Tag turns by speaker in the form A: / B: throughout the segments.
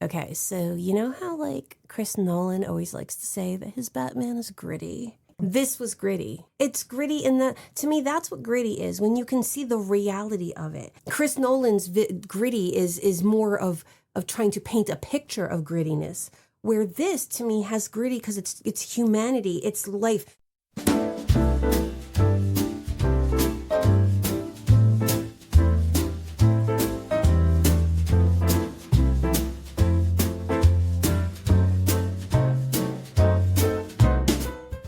A: Okay, so you know how like Chris Nolan always likes to say that his Batman is gritty? This was gritty. It's gritty in that, to me, that's what gritty is, when you can see the reality of it. Chris Nolan's gritty is more of trying to paint a picture of grittiness, where this, to me, has gritty because it's humanity, it's life.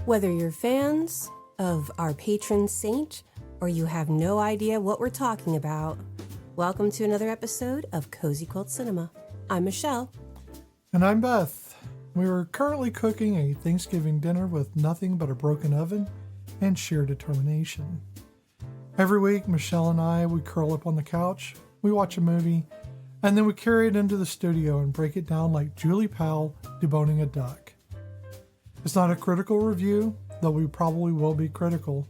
A: Whether you're fans of our patron saint or you have no idea what we're talking about, welcome to another episode of Cozy Quilt Cinema. I'm Michelle.
B: And I'm Beth. We are currently cooking a Thanksgiving dinner with nothing but a broken oven and sheer determination. Every week, Michelle and I, we curl up on the couch, we watch a movie, and then we carry it into the studio and break it down like Julie Powell deboning a duck. It's not a critical review, though we probably will be critical.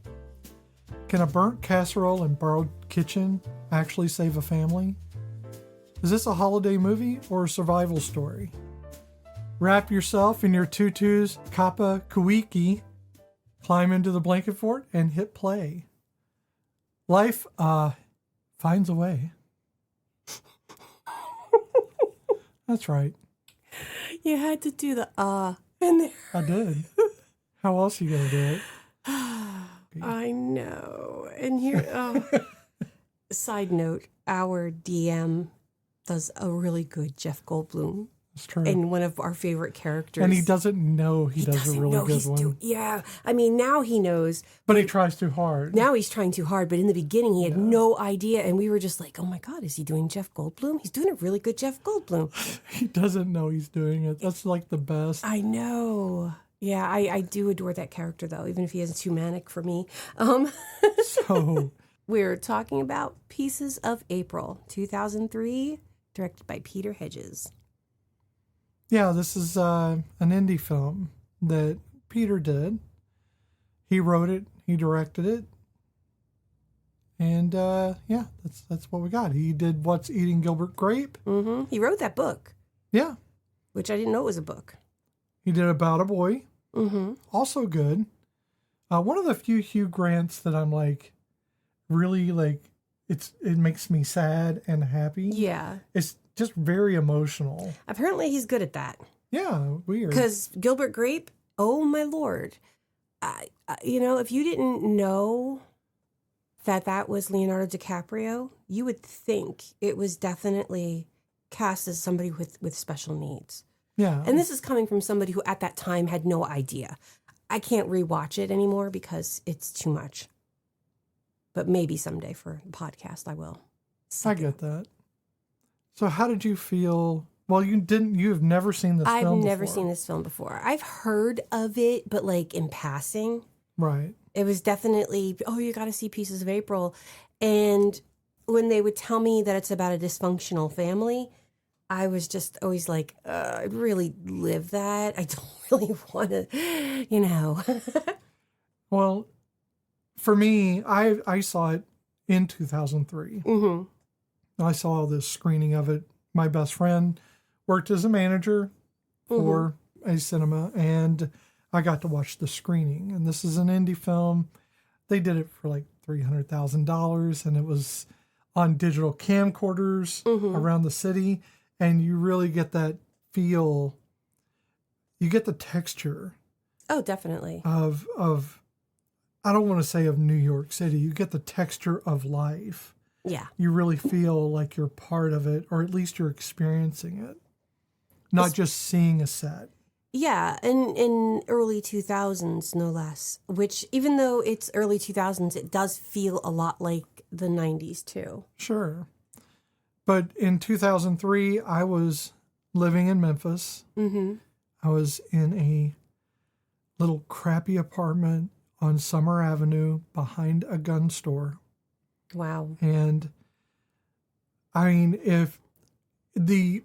B: Can a burnt casserole and borrowed kitchen actually save a family? Is this a holiday movie or a survival story? Wrap yourself in your tutu's Kappa Kuiki, climb into the blanket fort, and hit play. Life, finds a way. That's right.
A: You had to do the in there.
B: I did. How else are you going to do it?
A: I know. And here, side note, our DM does a really good Jeff Goldblum.
B: It's true.
A: And one of our favorite characters.
B: And he doesn't know he does a really good one.
A: Yeah. I mean, now he knows.
B: But he tries too hard.
A: Now he's trying too hard. But in the beginning, he had no idea. And we were just like, oh my God, is he doing Jeff Goldblum? He's doing a really good Jeff Goldblum.
B: He doesn't know he's doing it. That's like the best.
A: I know. Yeah, I do adore that character, though, even if he isn't too manic for me.
B: So
A: we're talking about Pieces of April, 2003, directed by Peter Hedges.
B: Yeah, this is an indie film that Peter did. He wrote it, he directed it, and that's what we got. He did What's Eating Gilbert Grape.
A: Mm-hmm. He wrote that book.
B: Yeah.
A: Which I didn't know was a book.
B: He did About a Boy.
A: Mm-hmm.
B: Also good. One of the few Hugh Grants that I'm like, really like, it makes me sad and happy.
A: Yeah.
B: It's just very emotional.
A: Apparently he's good at that.
B: Yeah, weird.
A: Because Gilbert Grape, oh my Lord. If you didn't know that was Leonardo DiCaprio, you would think it was definitely cast as somebody with special needs.
B: Yeah.
A: And this is coming from somebody who at that time had no idea. I can't rewatch it anymore because it's too much. But maybe someday for the podcast I will.
B: I get that. So how did you feel? Well, you've never seen this film before.
A: I've never seen this film before. I've heard of it, but like in passing.
B: Right.
A: It was definitely, you got to see Pieces of April. And when they would tell me that it's about a dysfunctional family, I was just always like, I'd really live that. I don't really want to,
B: Well, for me, I saw it in 2003.
A: Mm-hmm.
B: I saw this screening of it. My best friend worked as a manager for a cinema, and I got to watch the screening. And this is an indie film. They did it for like $300,000, and it was on digital camcorders around the city. And you really get that feel. You get the texture.
A: Oh, definitely.
B: Of I don't want to say of New York City. You get the texture of life.
A: Yeah.
B: You really feel like you're part of it, or at least you're experiencing it, not just seeing a set.
A: Yeah, in early 2000s, no less, which even though it's early 2000s, it does feel a lot like the 90s too.
B: Sure. But in 2003, I was living in Memphis.
A: Mm-hmm.
B: I was in a little crappy apartment on Summer Avenue behind a gun store.
A: Wow.
B: And I mean, if the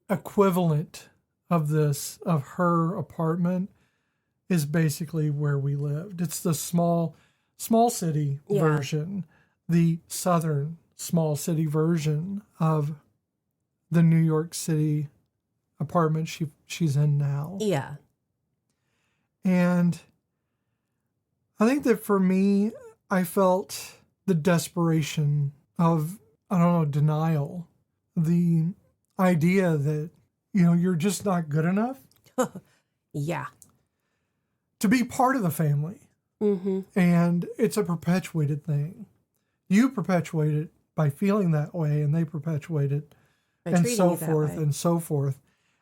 B: equivalent of her apartment is basically where we lived. It's the small city version, the southern small city version of the New York City apartment she's in now.
A: Yeah.
B: And I think that for me, I felt the desperation of, I don't know, denial. The idea that, you're just not good enough.
A: Yeah.
B: To be part of the family.
A: Mm-hmm.
B: And it's a perpetuated thing. You perpetuate it by feeling that way, and they perpetuate it, and so forth and so forth.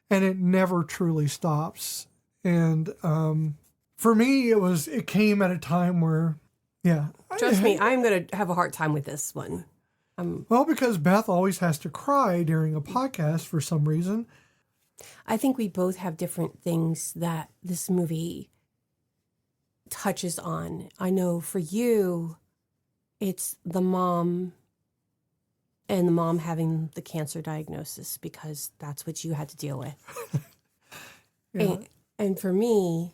B: And it never truly stops. And for me, it came at a time where, yeah.
A: Trust me, I'm going to have a hard time with this one.
B: Well, because Beth always has to cry during a podcast for some reason.
A: I think we both have different things that this movie touches on. I know for you, it's the mom and the mom having the cancer diagnosis because that's what you had to deal with.
B: Yeah.
A: And for me,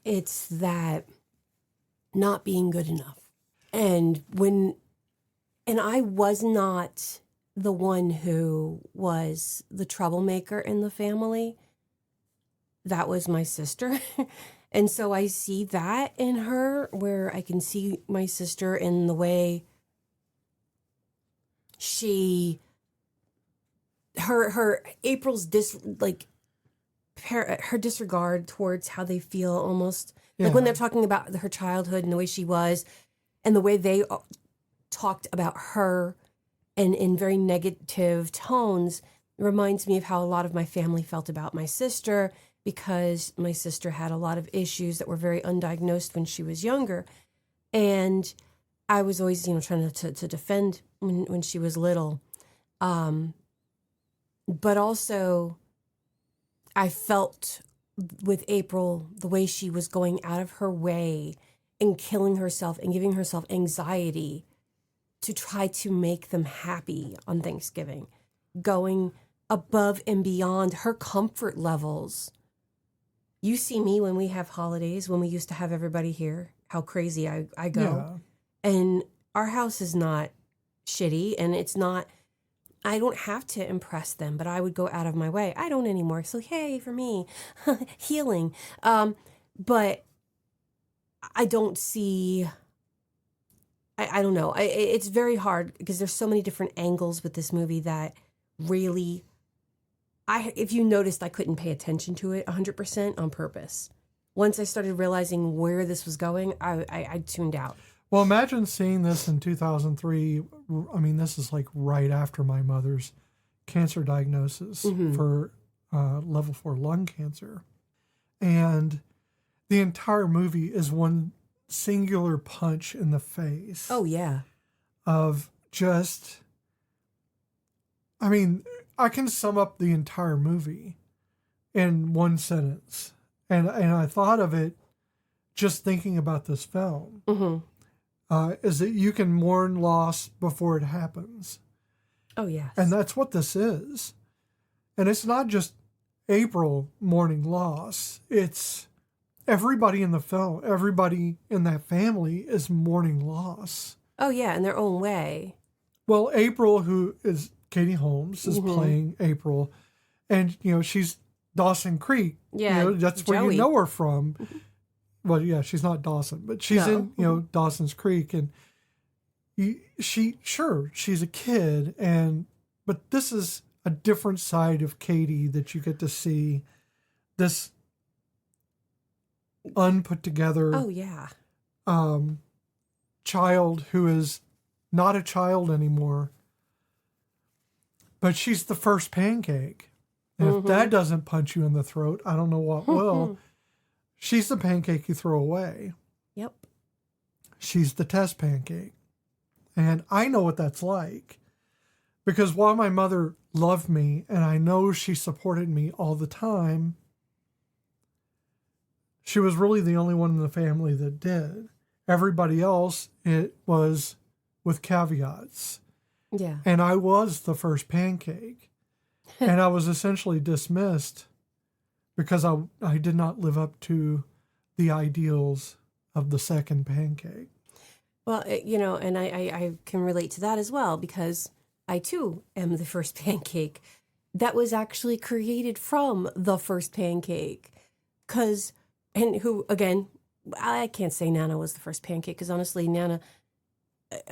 A: it's that not being good enough. And I was not the one who was the troublemaker in the family. That was my sister. And so I see that in her, where I can see my sister in the way her April's her disregard towards how they feel, almost like when they're talking about her childhood and the way she was, and the way they talked about her and in very negative tones, reminds me of how a lot of my family felt about my sister, because my sister had a lot of issues that were very undiagnosed when she was younger. And I was always, trying to defend when she was little. But also, I felt with April, the way she was going out of her way and killing herself and giving herself anxiety to try to make them happy on Thanksgiving, going above and beyond her comfort levels. You see me when we have holidays, when we used to have everybody here, how crazy I go.
B: Yeah.
A: And our house is not shitty, and it's not, I don't have to impress them, but I would go out of my way. I don't anymore. So, hey, for me, healing. But I don't see, I don't know. It's very hard because there's so many different angles with this movie that really, if you noticed, I couldn't pay attention to it 100% on purpose. Once I started realizing where this was going, I tuned out.
B: Well, imagine seeing this in 2003. I mean, this is like right after my mother's cancer diagnosis for level 4 lung cancer. And the entire movie is one singular punch in the face.
A: Oh, yeah.
B: Of just, I mean, I can sum up the entire movie in one sentence. And I thought of it just thinking about this film.
A: Mm-hmm.
B: Is that you can mourn loss before it happens.
A: Oh, yes.
B: And that's what this is. And it's not just April mourning loss. It's everybody in the film, everybody in that family is mourning loss.
A: Oh, yeah, in their own way.
B: Well, April, who is Katie Holmes, is playing April. And, she's Dawson Creek.
A: Yeah,
B: that's where
A: Joey.
B: you know her from. Well, yeah, she's not Dawson, but she's in, Dawson's Creek, and she's a kid, but this is a different side of Katie that you get to see. This unput together, child who is not a child anymore, but she's the first pancake. And if that doesn't punch you in the throat, I don't know what will. She's the pancake you throw away.
A: Yep.
B: She's the test pancake. And I know what that's like. Because while my mother loved me, and I know she supported me all the time, she was really the only one in the family that did. Everybody else, it was with caveats.
A: Yeah.
B: And I was the first pancake. And I was essentially dismissed because I did not live up to the ideals of the second pancake.
A: Well, and I can relate to that as well, because I too am the first pancake. that was actually created from the first pancake. And who, again, I can't say Nana was the first pancake, because honestly, Nana,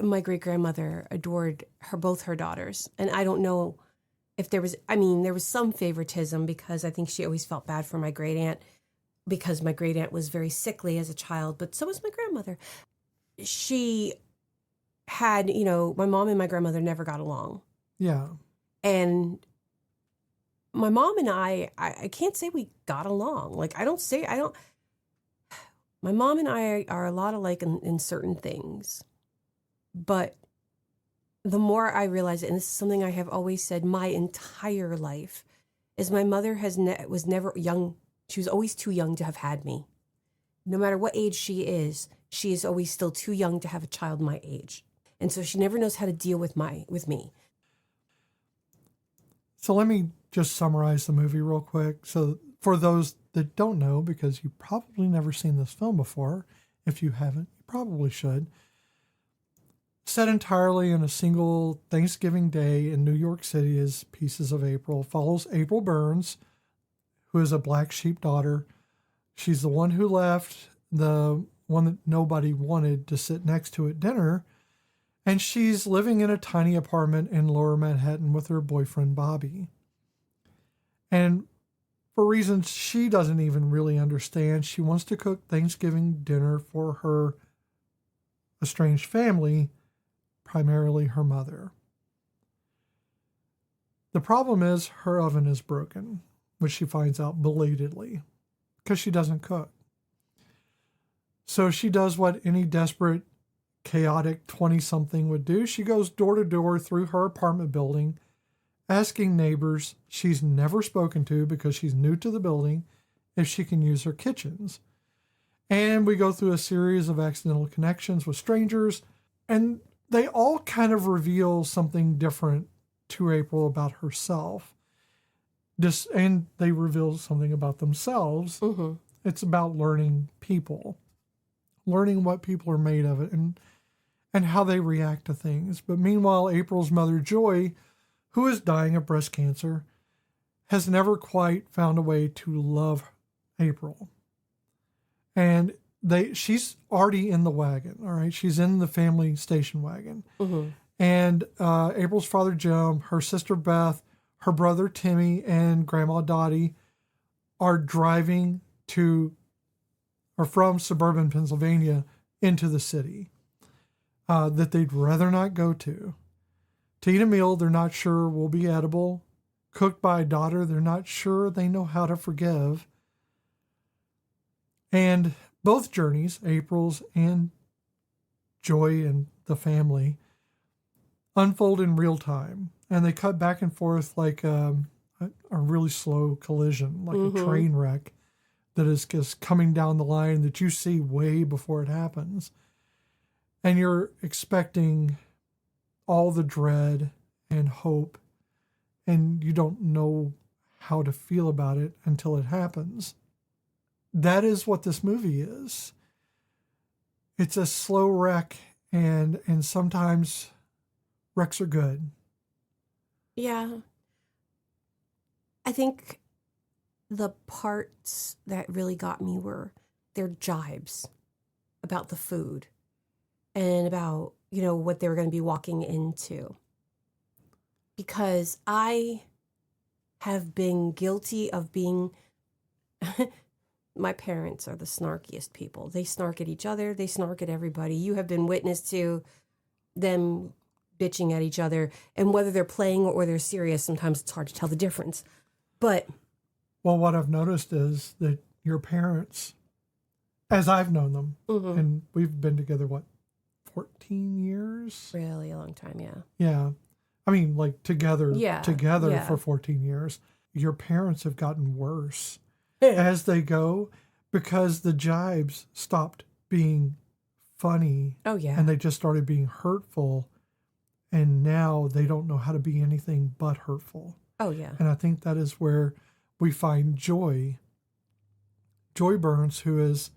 A: my great-grandmother adored both her daughters. And I don't know if there was some favoritism, because I think she always felt bad for my great-aunt, because my great-aunt was very sickly as a child, but so was my grandmother. She had, my mom and my grandmother never got along.
B: Yeah.
A: And my mom and I can't say we got along. Like, my mom and I are a lot alike in certain things. But the more I realize it, and this is something I have always said my entire life, is my mother was never young. She was always too young to have had me. No matter what age she is always still too young to have a child my age. And so she never knows how to deal with me.
B: So let me just summarize the movie real quick. So for those that don't know, because you've probably never seen this film before, if you haven't, you probably should. Set entirely in a single Thanksgiving day in New York City as Pieces of April, follows April Burns, who is a black sheep daughter. She's the one who left, the one that nobody wanted to sit next to at dinner. And she's living in a tiny apartment in Lower Manhattan with her boyfriend, Bobby. And for reasons she doesn't even really understand, she wants to cook Thanksgiving dinner for her estranged family, primarily her mother. The problem is her oven is broken, which she finds out belatedly, because she doesn't cook. So she does what any desperate, chaotic 20-something would do. She goes door to door through her apartment building, asking neighbors she's never spoken to because she's new to the building if she can use her kitchens. And we go through a series of accidental connections with strangers, and they all kind of reveal something different to April about herself. And they reveal something about themselves.
A: Mm-hmm.
B: It's about learning people, learning what people are made of it, and how they react to things. But meanwhile, April's mother, Joy, who is dying of breast cancer, has never quite found a way to love April. And she's already in the wagon, all right? She's in the family station wagon.
A: Mm-hmm.
B: And April's father, Jim, her sister, Beth, her brother, Timmy, and Grandma Dottie are driving from suburban Pennsylvania into the city that they'd rather not go to eat a meal they're not sure will be edible, cooked by a daughter they're not sure they know how to forgive. And both journeys, April's and Joy and the family, unfold in real time. And they cut back and forth like a really slow collision, like a train wreck that is just coming down the line that you see way before it happens. And you're expecting all the dread and hope, and you don't know how to feel about it until it happens. That is what this movie is. It's a slow wreck, and sometimes wrecks are good.
A: Yeah. I think the parts that really got me were their jibes about the food and about, what they were going to be walking into. Because I have been guilty of being... My parents are the snarkiest people. They snark at each other. They snark at everybody. You have been witness to them bitching at each other. And whether they're playing or they're serious, sometimes it's hard to tell the difference. But...
B: Well, what I've noticed is that your parents, as I've known them, and we've been together, 14 years?
A: Really a long time, yeah.
B: Yeah. I mean, like together
A: Yeah.
B: for 14 years. Your parents have gotten worse as they go because the jibes stopped being funny.
A: Oh, yeah.
B: And they just started being hurtful. And now they don't know how to be anything but hurtful.
A: Oh, yeah.
B: And I think that is where we find Joy Burns, who is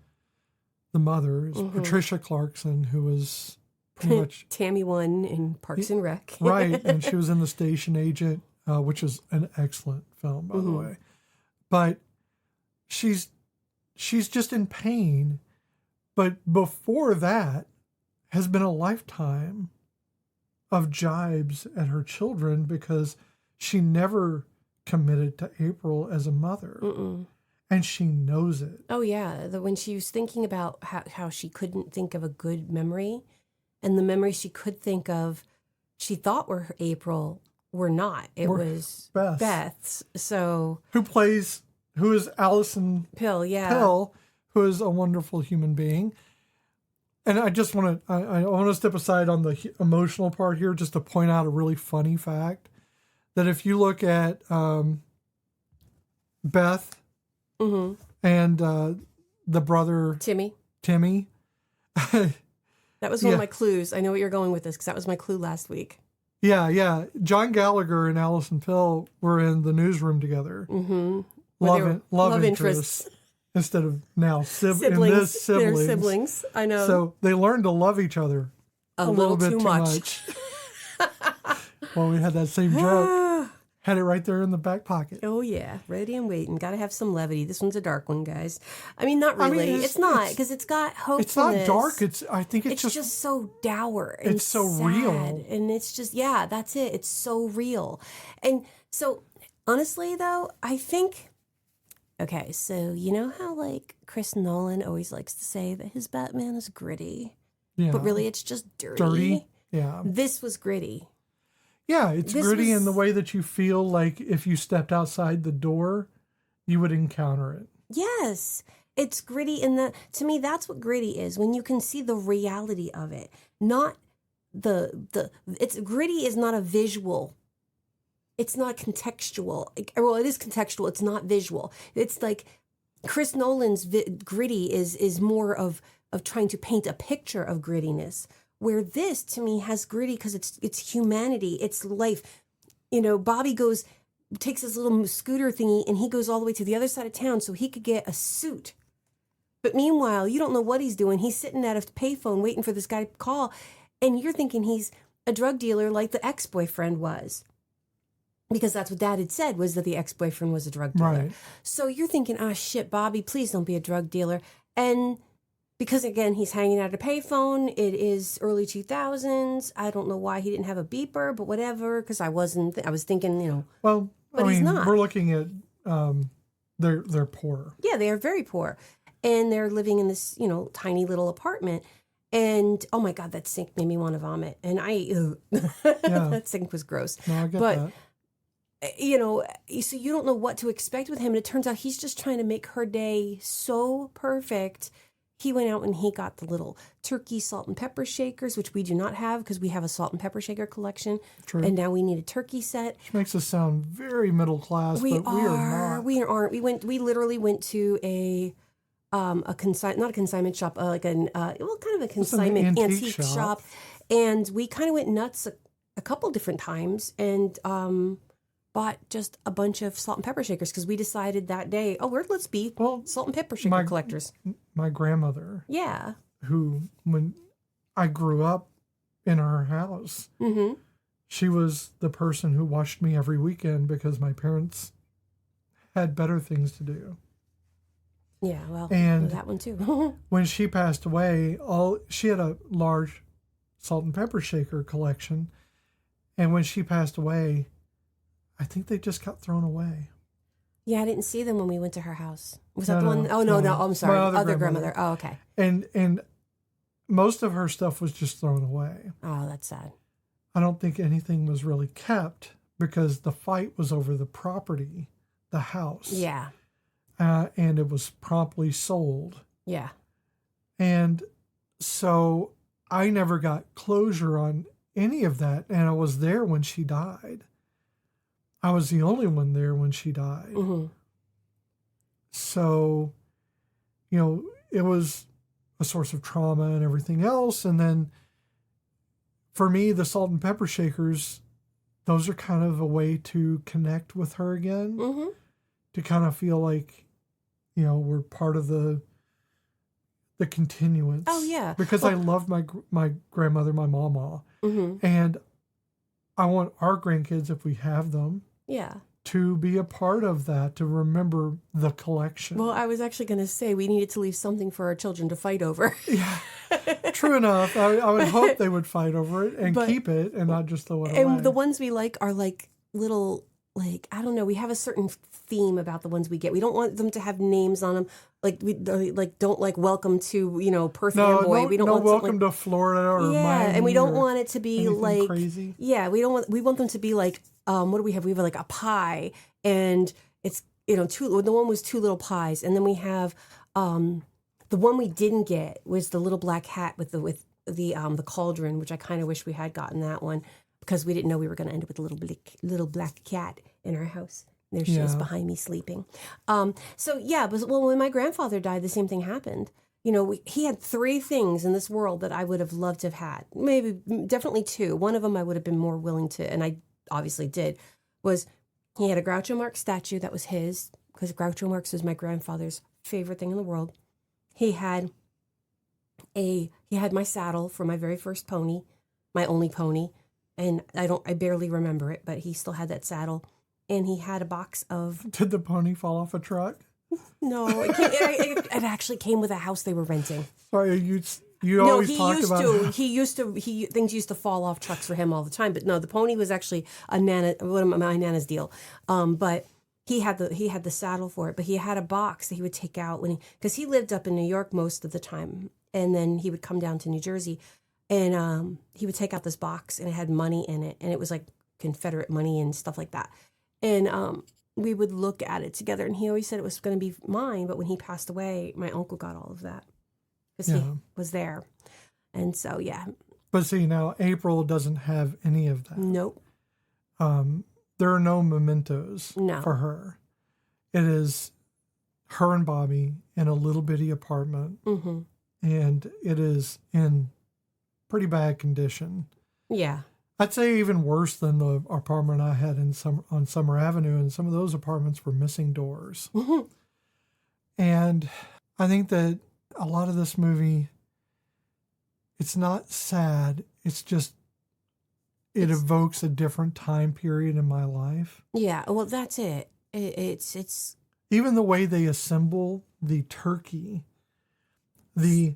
B: the mother, is Patricia Clarkson, who was pretty much
A: Tammy One in Parks and Rec.
B: right, and she was in The Station Agent. which is an excellent film, by the way. But she's just in pain. But before that has been a lifetime of jibes at her children because she never committed to April as a mother. And she knows it.
A: Oh, yeah. When she was thinking about how she couldn't think of a good memory, and the memories she could think of, she thought were April, were not. It was Beth's. So
B: who is Allison
A: Pill,
B: who is a wonderful human being. And I just want to step aside on the emotional part here just to point out a really funny fact that if you look at Beth and the brother Timmy.
A: That was one of my clues. I know what you're going with this because that was my clue last week.
B: Yeah. John Gallagher and Allison Pill were in the newsroom together. Love interests. Instead of now siblings.
A: They're siblings. I know.
B: So they learned to love each other a little bit too much. Well, we had that same joke. Had it right there in the back pocket.
A: Oh, yeah. Ready and waiting. Got to have some levity. This one's a dark one, guys. I mean, not really. It's not, because it's got hope.
B: It's not dark. I think it's
A: just so dour and
B: it's so
A: sad.
B: real.
A: And it's just, yeah, that's it. It's so real. And so, honestly, though, I think... Okay, so you know how, like, Chris Nolan always likes to say that his Batman is gritty?
B: Yeah.
A: But really, it's just dirty.
B: Dirty? Yeah.
A: This was gritty.
B: Yeah, it's gritty in the way that you feel like if you stepped outside the door, you would encounter it.
A: Yes. It's gritty in the... To me, that's what gritty is, when you can see the reality of it. Not it's gritty is not a visual. It's not contextual. Well, it is contextual. It's not visual. It's like Chris Nolan's gritty is more of trying to paint a picture of grittiness, where this, to me, has gritty because it's humanity. It's life. You know, Bobby takes his little scooter thingy, and he goes all the way to the other side of town so he could get a suit. But meanwhile, you don't know what he's doing. He's sitting at a payphone waiting for this guy to call, and you're thinking he's a drug dealer like the ex-boyfriend was. Because that's what Dad had said, was that the ex-boyfriend was a drug dealer.
B: Right.
A: So you're thinking, shit, Bobby, please don't be a drug dealer. And because, again, he's hanging out at a payphone. It is early 2000s. I don't know why he didn't have a beeper, but whatever, because I was thinking, you know.
B: Well,
A: but he's not.
B: We're looking at, they're poor.
A: Yeah, they are very poor. And they're living in this, you know, tiny little apartment. And, oh, my God, that sink made me want to vomit. And that sink was gross.
B: No, I get that.
A: You know, so you don't know what to expect with him. And it turns out he's just trying to make her day so perfect. He went out and he got the little turkey salt and pepper shakers, which we do not have because we have a salt and pepper shaker collection. True. And now we need a turkey set.
B: Which makes us sound very middle class, but we are not.
A: We aren't. We literally went to not a consignment shop, kind of a consignment antique shop. And we kind of went nuts a couple different times and bought just a bunch of salt and pepper shakers because we decided that day, let's be salt and pepper shaker collectors.
B: My grandmother,
A: yeah,
B: who, when I grew up in her house, she was the person who watched me every weekend because my parents had better things to do.
A: Yeah, well,
B: and
A: that one too.
B: When she passed away, she had a large salt and pepper shaker collection, and when she passed away, I think they just got thrown away.
A: Yeah, I didn't see them when we went to her house. Was that the one? Oh, no. I'm sorry. Other grandmother. Oh, okay.
B: And most of her stuff was just thrown away.
A: Oh, that's sad.
B: I don't think anything was really kept because the fight was over the property, the house.
A: Yeah.
B: And it was promptly sold.
A: Yeah.
B: And so I never got closure on any of that. And I was there when she died. I was the only one there when she died. Mm-hmm. So, you know, it was a source of trauma and everything else. And then for me, the salt and pepper shakers, those are kind of a way to connect with her again, to kind of feel like, you know, we're part of the continuance.
A: Oh, yeah.
B: Because I loved my grandmother, my mama. And I want our grandkids, if we have them,
A: Yeah.
B: to be a part of that, to remember the collection.
A: Well, I was actually going to say we needed to leave something for our children to fight over.
B: Yeah, true enough. I would hope they would fight over it and keep it and not just throw it away.
A: And the ones we like are like little, like, I don't know. We have a certain theme about the ones we get. We don't want them to have names on them. Like we don't like welcome to Perth Amboy. We don't want
B: welcome to Florida or Miami,
A: and we don't want it to be like
B: crazy.
A: Yeah, we want them to be like what do we have? We have like a pie, and it's the one was two little pies, and then we have the one we didn't get was the little black hat with the cauldron, which I kind of wish we had gotten that one because we didn't know we were going to end up with a little black cat in our house. There she is behind me sleeping. But when my grandfather died, the same thing happened. He had three things in this world that I would have loved to have had. Definitely two. One of them I would have been more willing to, and I obviously did, was he had a Groucho Marx statue that was his, because Groucho Marx was my grandfather's favorite thing in the world. He had my saddle for my very first pony, my only pony, and I barely remember it, but he still had that saddle. And he had a box of...
B: Did the pony fall off a truck?
A: No, it actually came with a house they were renting.
B: Sorry, you always talk about...
A: Things used to fall off trucks for him all the time. But no, the pony was actually my Nana's deal. But he had the saddle for it. But he had a box that he would take out because he lived up in New York most of the time. And then he would come down to New Jersey. And he would take out this box and it had money in it. And it was like Confederate money and stuff like that. And we would look at it together, and he always said it was going to be mine. But when he passed away, my uncle got all of that because he was there. And so, yeah.
B: But see, now April doesn't have any of that.
A: Nope.
B: There are no mementos for her. It is her and Bobby in a little bitty apartment, and it is in pretty bad condition.
A: Yeah.
B: I'd say even worse than the apartment I had on Summer Avenue, and some of those apartments were missing doors. Mm-hmm. And I think that a lot of this movie, it's not sad. It's just, it evokes a different time period in my life.
A: Yeah, well, that's it. It's
B: even the way they assemble the turkey, the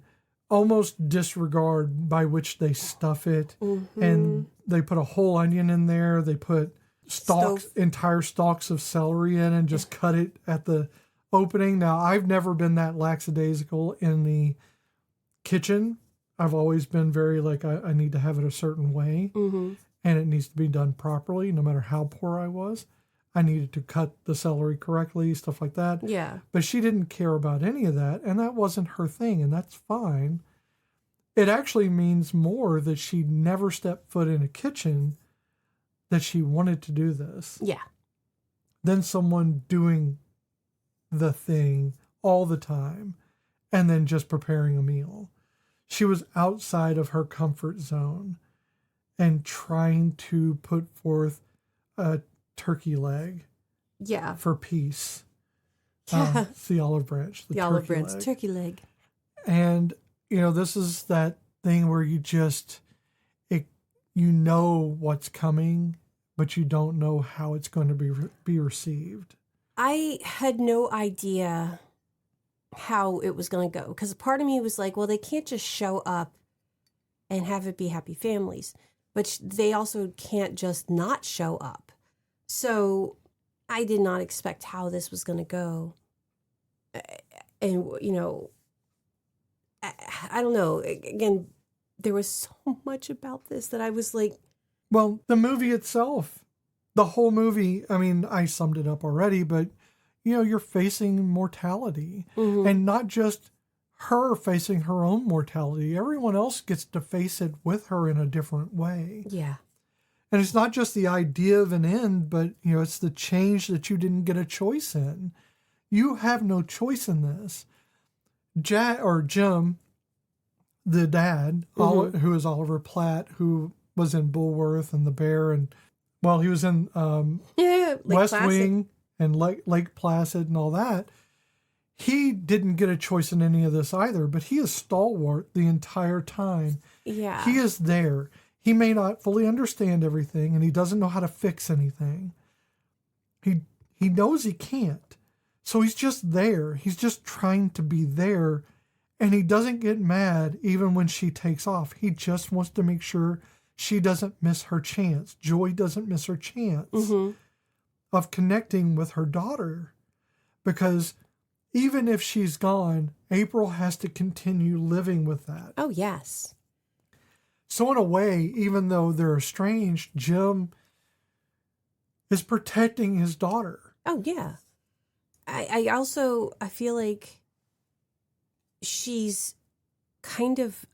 B: almost disregard by which they stuff it, and they put a whole onion in there. They put entire stalks of celery in and just cut it at the opening. Now, I've never been that lackadaisical in the kitchen. I've always been very I need to have it a certain way, and it needs to be done properly, no matter how poor I was. I needed to cut the celery correctly, stuff like that.
A: Yeah.
B: But she didn't care about any of that, and that wasn't her thing, and that's fine. It actually means more that she never stepped foot in a kitchen, that she wanted to do this.
A: Yeah.
B: Than someone doing the thing all the time and then just preparing a meal. She was outside of her comfort zone and trying to put forth a turkey leg for peace. It's the olive branch. The
A: olive branch,
B: leg.
A: Turkey leg.
B: And, this is that thing where you just, you know what's coming, but you don't know how it's going to be received.
A: I had no idea how it was going to go, because part of me was like, well, they can't just show up and have it be happy families, but they also can't just not show up. So I did not expect how this was going to go. And, I don't know. Again, there was so much about this that I was like...
B: Well, the movie itself, the whole movie, I mean, I summed it up already, but, you're facing mortality. And not just her facing her own mortality. Everyone else gets to face it with her in a different way.
A: Yeah.
B: And it's not just the idea of an end, but, it's the change that you didn't get a choice in. You have no choice in this. Jim, the dad, who is Oliver Platt, who was in Bulworth and The Bear, and, he was in West Wing and Lake Placid and all that. He didn't get a choice in any of this either, but he is stalwart the entire time.
A: Yeah.
B: He is there. He may not fully understand everything, and he doesn't know how to fix anything, he knows he can't. So he's just there. He's just trying to be there. And he doesn't get mad even when she takes off. He just wants to make sure she doesn't miss her chance. Joy doesn't miss her chance of connecting with her daughter. Because even if she's gone, April has to continue living with that.
A: Oh, yes.
B: So in a way, even though they're estranged, Jim is protecting his daughter.
A: Oh, yeah. I feel like she's kind of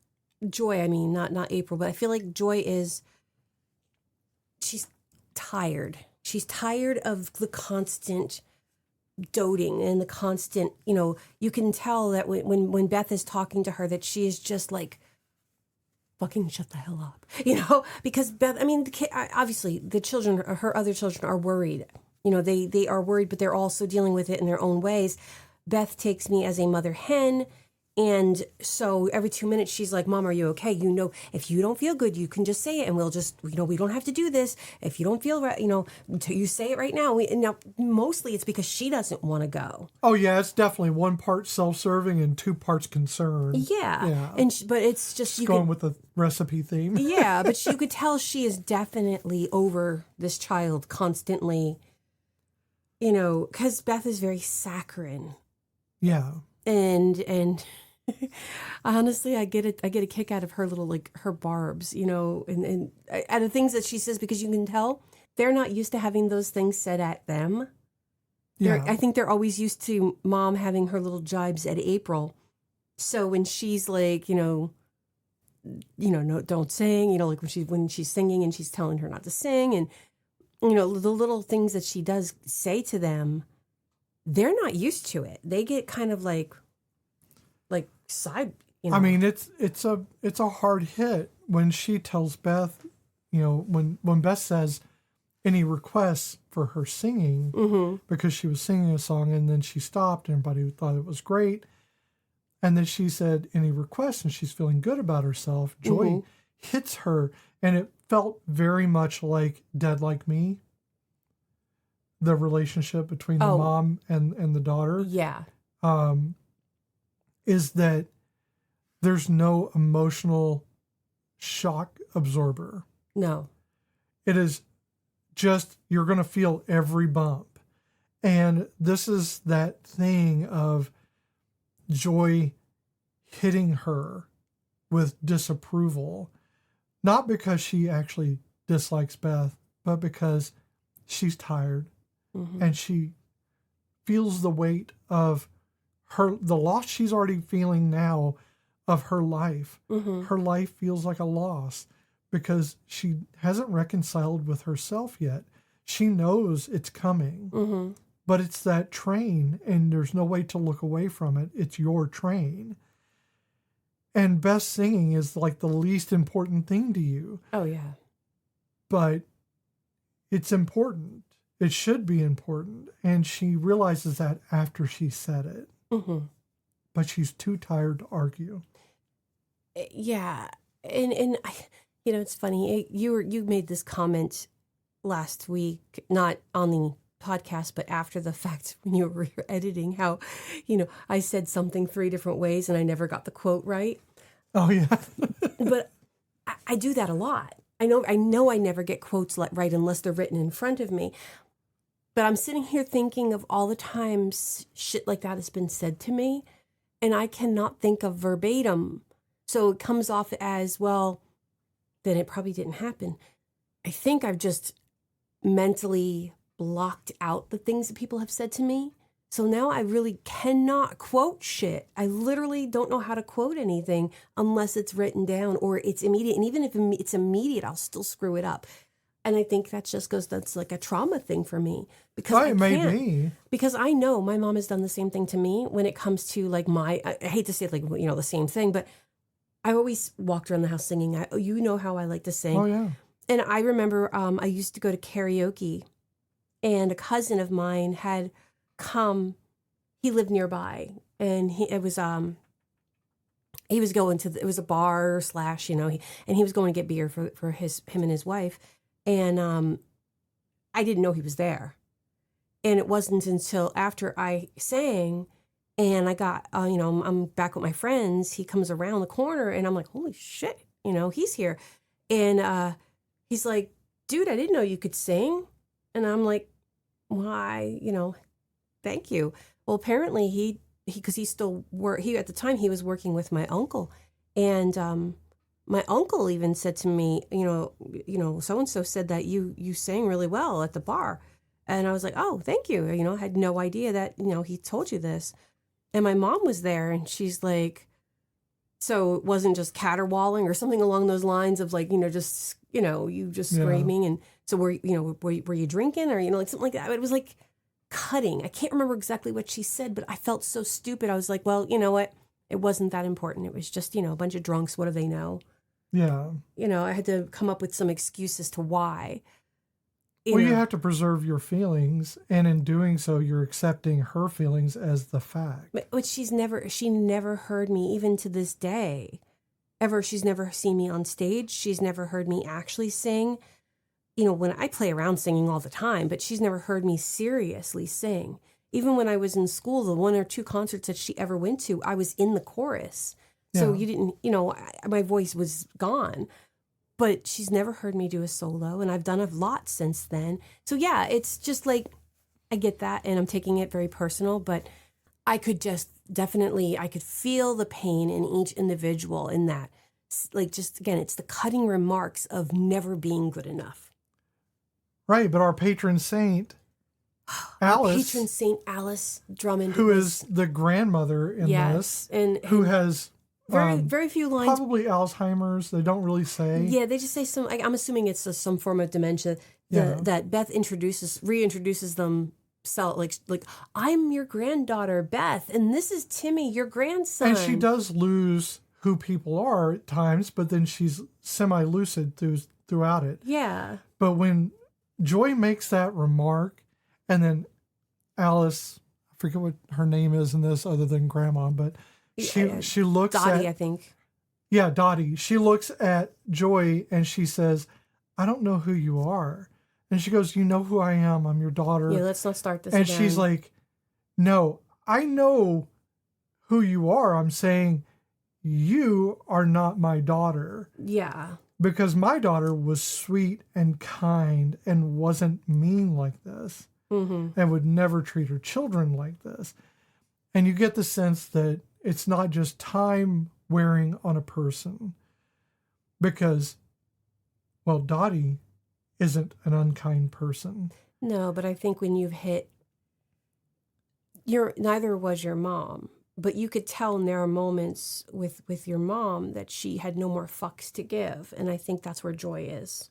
A: Joy. I mean, not April, but I feel like Joy she's tired. She's tired of the constant doting and the constant, you can tell that when Beth is talking to her that she is just like, fucking shut the hell up, because Beth, I mean, obviously the children, her other children are worried. They are worried, but they're also dealing with it in their own ways. Beth takes me as a mother hen. And so every 2 minutes she's like, Mom, are you okay? If you don't feel good, you can just say it and we'll just, we don't have to do this. If you don't feel right, you say it right now. Now, mostly it's because she doesn't want to go.
B: Oh, yeah, it's definitely 1 part self-serving and 2 parts concern.
A: Yeah. But it's just...
B: going with the recipe theme.
A: Yeah, but you could tell she is definitely over this child constantly, because Beth is very saccharine.
B: Yeah.
A: And honestly, I get a kick out of her little, her barbs, and out of things that she says, because you can tell they're not used to having those things said at them.
B: Yeah.
A: I think they're always used to Mom having her little jibes at April. So when she's like, no, don't sing, like when she's singing and she's telling her not to sing, and, the little things that she does say to them, they're not used to it. They get kind of like side,
B: I mean, it's a hard hit when she tells Beth, when Beth says any requests for her singing, because she was singing a song and then she stopped and everybody thought it was great. And then she said any requests and she's feeling good about herself. Joy hits her, and it felt very much like Dead Like Me. The relationship between the mom and the daughter.
A: Yeah.
B: Is that there's no emotional shock absorber.
A: No.
B: It is just, you're going to feel every bump. And this is that thing of Joy hitting her with disapproval, not because she actually dislikes Beth, but because she's tired and she feels the weight of the loss she's already feeling now of her life. Her life feels like a loss because she hasn't reconciled with herself yet. She knows it's coming, but it's that train and there's no way to look away from it. It's your train. And Beth singing is like the least important thing to you.
A: Oh, yeah.
B: But it's important. It should be important. And she realizes that after she said it. But she's too tired to argue.
A: Yeah. And it's funny. You made this comment last week, not on the podcast, but after the fact when you were editing, how, I said something 3 different ways and I never got the quote right.
B: Oh, yeah.
A: But I do that a lot. I know I never get quotes right unless they're written in front of me. But I'm sitting here thinking of all the times shit like that has been said to me, and I cannot think of verbatim. So it comes off as, well, then it probably didn't happen. I think I've just mentally blocked out the things that people have said to me. So now I really cannot quote shit. I literally don't know how to quote anything unless it's written down or it's immediate. And even if it's immediate, I'll still screw it up. And I think that's like a trauma thing for me. Because because I know my mom has done the same thing to me when it comes to I hate to say it the same thing, but I always walked around the house singing. How I like to sing.
B: Oh, yeah.
A: And I remember I used to go to karaoke, and a cousin of mine had come. He lived nearby, and it was going to it was a bar / and he was going to get beer for him and his wife, and I didn't know he was there, And it wasn't until after I sang and I got, I'm back with my friends, he comes around the corner and I'm like, holy shit, he's here. And he's like, dude, I didn't know you could sing. And I'm like, why, thank you. Well, apparently because he still at the time he was working with my uncle. And my uncle even said to me, so-and-so said that you sang really well at the bar. And I was like, oh, thank you. I had no idea that, he told you this. And my mom was there and she's like, so it wasn't just caterwauling or something along those lines of like, just, you just screaming. And so were you drinking or, like something like that. It was like cutting. I can't remember exactly what she said, but I felt so stupid. I was like, well, you know what? It wasn't that important. It was just, a bunch of drunks. What do they know?
B: Yeah.
A: I had to come up with some excuse as to why.
B: You have to preserve your feelings, and in doing so, you're accepting her feelings as the fact.
A: But she never heard me, even to this day, ever. She's never seen me on stage. She's never heard me actually sing. When I play around singing all the time, but she's never heard me seriously sing. Even when I was in school, the 1 or 2 concerts that she ever went to, I was in the chorus. So you didn't, my voice was gone. But she's never heard me do a solo, and I've done a lot since then. So yeah, it's just like, I get that, and I'm taking it very personal, but I could I could feel the pain in each individual in that. Like, just again, it's the cutting remarks of never being good enough.
B: Right, but our patron saint, Alice.
A: Patron Saint Alice Drummond.
B: Who is the grandmother in this,
A: and
B: who has...
A: Very few lines.
B: Probably Alzheimer's. They don't really say.
A: Yeah, they just say some. I'm assuming it's some form of dementia. That Beth reintroduces themselves like I'm your granddaughter Beth, and this is Timmy, your grandson.
B: And she does lose who people are at times, but then she's semi-lucid throughout it.
A: Yeah.
B: But when Joy makes that remark, and then Alice, I forget what her name is in this other than Grandma, but. She looks
A: Dottie,
B: at...
A: I think.
B: Yeah, Dottie. She looks at Joy and she says, I don't know who you are. And she goes, you know who I am. I'm your daughter.
A: Yeah, let's not start this
B: and
A: again.
B: She's like, no, I know who you are. I'm saying you are not my daughter.
A: Yeah.
B: Because my daughter was sweet and kind and wasn't mean like this.
A: Mm-hmm.
B: And would never treat her children like this. And you get the sense that it's not just time wearing on a person, because, well, Dottie isn't an unkind person.
A: No, but I think when you've hit, neither was your mom, but you could tell there are moments with your mom that she had no more fucks to give, and I think that's where Joy is.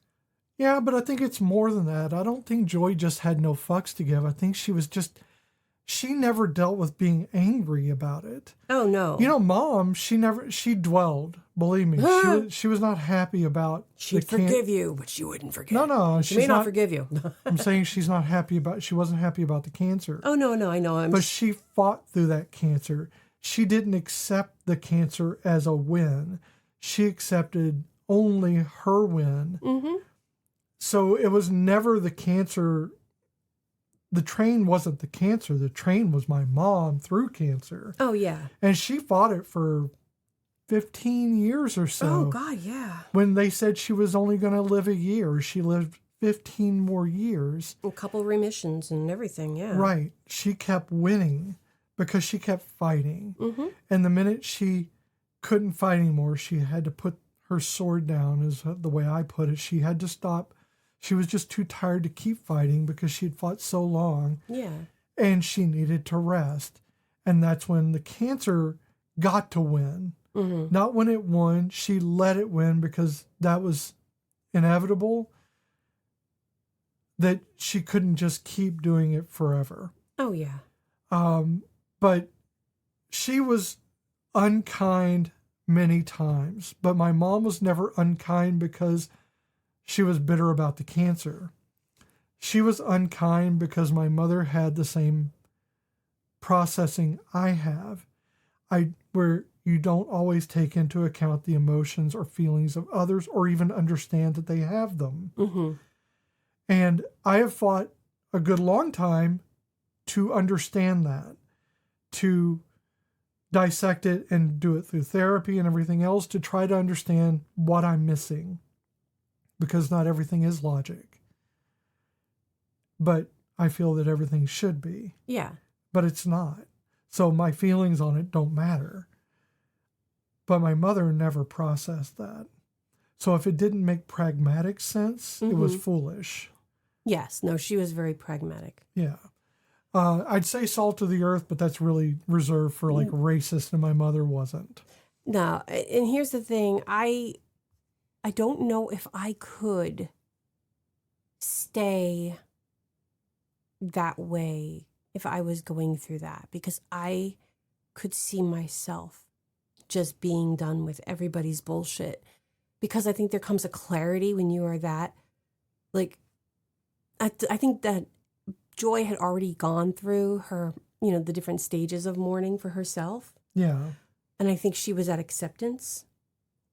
B: Yeah, but I think it's more than that. I don't think Joy just had no fucks to give. I think she never dealt with being angry about it.
A: Oh, no.
B: Mom, she dwelled. Believe me, she was not happy about...
A: She'd forgive you, but she wouldn't forget.
B: No.
A: She may not forgive you.
B: I'm saying she wasn't happy about the cancer.
A: Oh, no, I know.
B: But she fought through that cancer. She didn't accept the cancer as a win. She accepted only her win.
A: Mm-hmm.
B: So it was never the cancer... The train wasn't the cancer. The train was my mom through cancer.
A: Oh, yeah.
B: And she fought it for 15 years or so.
A: Oh, God, yeah.
B: When they said she was only going to live a year, she lived 15 more years.
A: A couple remissions and everything, yeah.
B: Right. She kept winning because she kept fighting.
A: Mm-hmm.
B: And the minute she couldn't fight anymore, she had to put her sword down, is the way I put it. She had to stop. She was just too tired to keep fighting because she'd fought so long.
A: Yeah.
B: And she needed to rest. And that's when the cancer got to win.
A: Mm-hmm.
B: Not when it won. She let it win because that was inevitable. That she couldn't just keep doing it forever.
A: Oh, yeah.
B: But she was unkind many times. But my mom was never unkind because she was bitter about the cancer. She was unkind because my mother had the same processing I have, where you don't always take into account the emotions or feelings of others or even understand that they have them.
A: Mm-hmm.
B: And I have fought a good long time to understand that, to dissect it and do it through therapy and everything else to try to understand what I'm missing, because not everything is logic. But I feel that everything should be.
A: Yeah.
B: But it's not. So my feelings on it don't matter. But my mother never processed that. So if it didn't make pragmatic sense, it was foolish.
A: Yes. No, she was very pragmatic.
B: Yeah. I'd say salt of the earth, but that's really reserved for like racist, and my mother wasn't.
A: No, and here's the thing. I don't know if I could stay that way if I was going through that, because I could see myself just being done with everybody's bullshit. Because I think there comes a clarity when you are that, like, I think that Joy had already gone through her, the different stages of mourning for herself.
B: Yeah.
A: And I think she was at acceptance.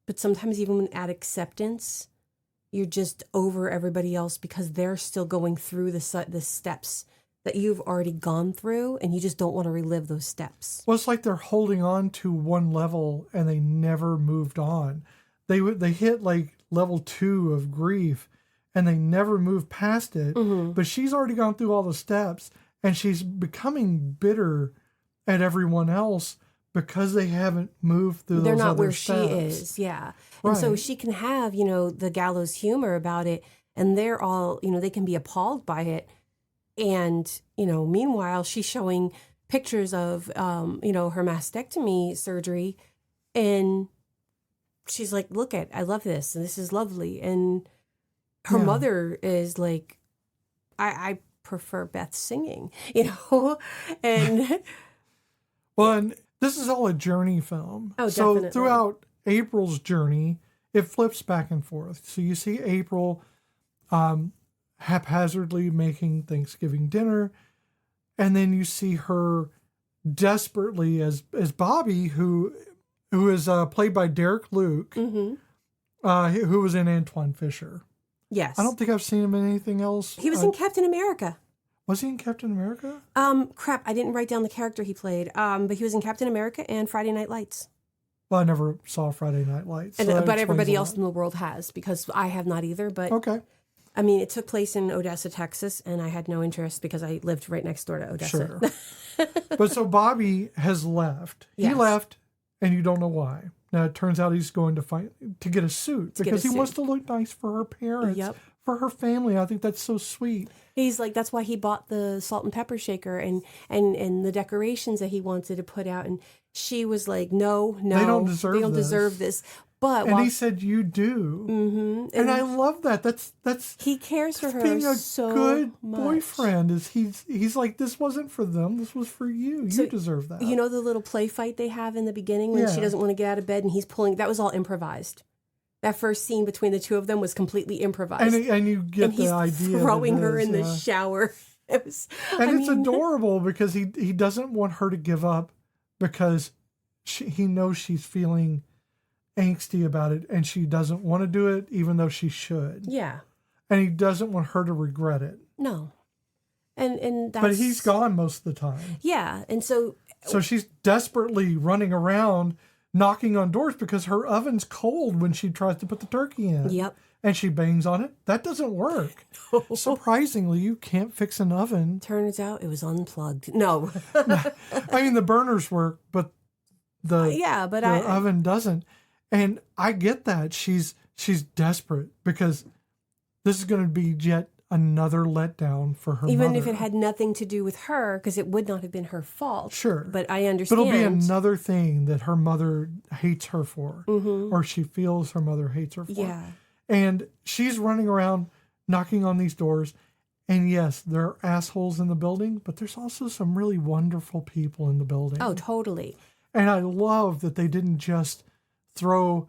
A: But sometimes even when at acceptance, you're just over everybody else because they're still going through the steps that you've already gone through, and you just don't want to relive those steps.
B: Well, it's like they're holding on to one level and they never moved on. They hit like level 2 of grief and they never moved past it. Mm-hmm. But she's already gone through all the steps, and she's becoming bitter at everyone else because they haven't moved through
A: They're
B: those
A: not
B: other
A: where
B: steps.
A: she is, yeah.
B: Right.
A: And so she can have, the gallows humor about it, and they're all, they can be appalled by it. And, meanwhile, she's showing pictures of, her mastectomy surgery, and she's like, look I love this, and this is lovely. And her mother is like, I prefer Beth singing, and
B: well, and this is all a journey film.
A: Oh,
B: so
A: definitely.
B: Throughout April's journey, it flips back and forth. So you see April haphazardly making Thanksgiving dinner, and then you see her desperately as Bobby, who is played by Derek Luke, who was in Antoine Fisher.
A: Yes.
B: I don't think I've seen him in anything else.
A: He was in Captain America.
B: Was he in Captain America?
A: Crap, I didn't write down the character he played. But he was in Captain America and Friday Night Lights.
B: Well, I never saw Friday Night Lights.
A: So but everybody else in the world has, because I have not either. But
B: okay.
A: I mean, it took place in Odessa, Texas, and I had no interest because I lived right next door to Odessa.
B: Sure. But so Bobby has left. Yes. He left, and you don't know why. Now, it turns out he's going to get a suit because he wants to look nice for her parents, for her family. I think that's so sweet.
A: He's like, that's why he bought the salt and pepper shaker and the decorations that he wanted to put out. And she was like, no, they don't deserve this. But
B: he said, you do. Mm-hmm. And I love that. That's
A: he cares for her
B: being a
A: so
B: good
A: much.
B: boyfriend. Is he's like, this wasn't for them. This was for you. You deserve that.
A: You know the little play fight they have in the beginning when she doesn't want to get out of bed and he's pulling. That was all improvised. That first scene between the two of them was completely improvised.
B: And you get the idea.
A: Throwing her in the shower. It's
B: adorable because he doesn't want her to give up because he knows she's feeling angsty about it, and she doesn't want to do it even though she should.
A: Yeah.
B: And he doesn't want her to regret it.
A: No. And that's...
B: But he's gone most of the time.
A: Yeah. And so
B: she's desperately running around knocking on doors because her oven's cold when she tries to put the turkey in.
A: Yep.
B: And she bangs on it. That doesn't work. No. Surprisingly, you can't fix an oven.
A: Turns out it was unplugged. No.
B: I mean, the burners work, but the oven doesn't. And I get that. She's desperate because this is going to be yet another letdown for her
A: Even
B: mother.
A: if it had nothing to do with her, because it would not have been her fault.
B: Sure.
A: But I understand.
B: But it'll be another thing that her mother hates her for. Mm-hmm. Or she feels her mother hates her for.
A: Yeah.
B: And she's running around knocking on these doors. And yes, there are assholes in the building, but there's also some really wonderful people in the building.
A: Oh, totally.
B: And I love that they didn't just throw,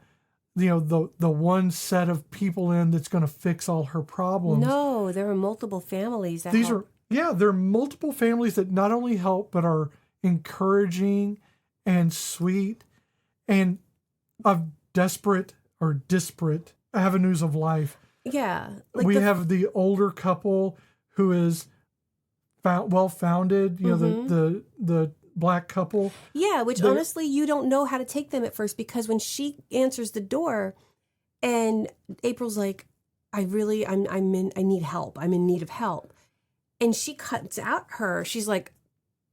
B: the one set of people in that's going to fix all her problems.
A: No, there are multiple families that help.
B: There are multiple families that not only help, but are encouraging and sweet and of desperate or disparate avenues of life.
A: Yeah.
B: We have the older couple who is well-founded. You know, the black couple.
A: Yeah, which honestly, you don't know how to take them at first, because when she answers the door and April's like, I need help. I'm in need of help. And she cuts out she's like,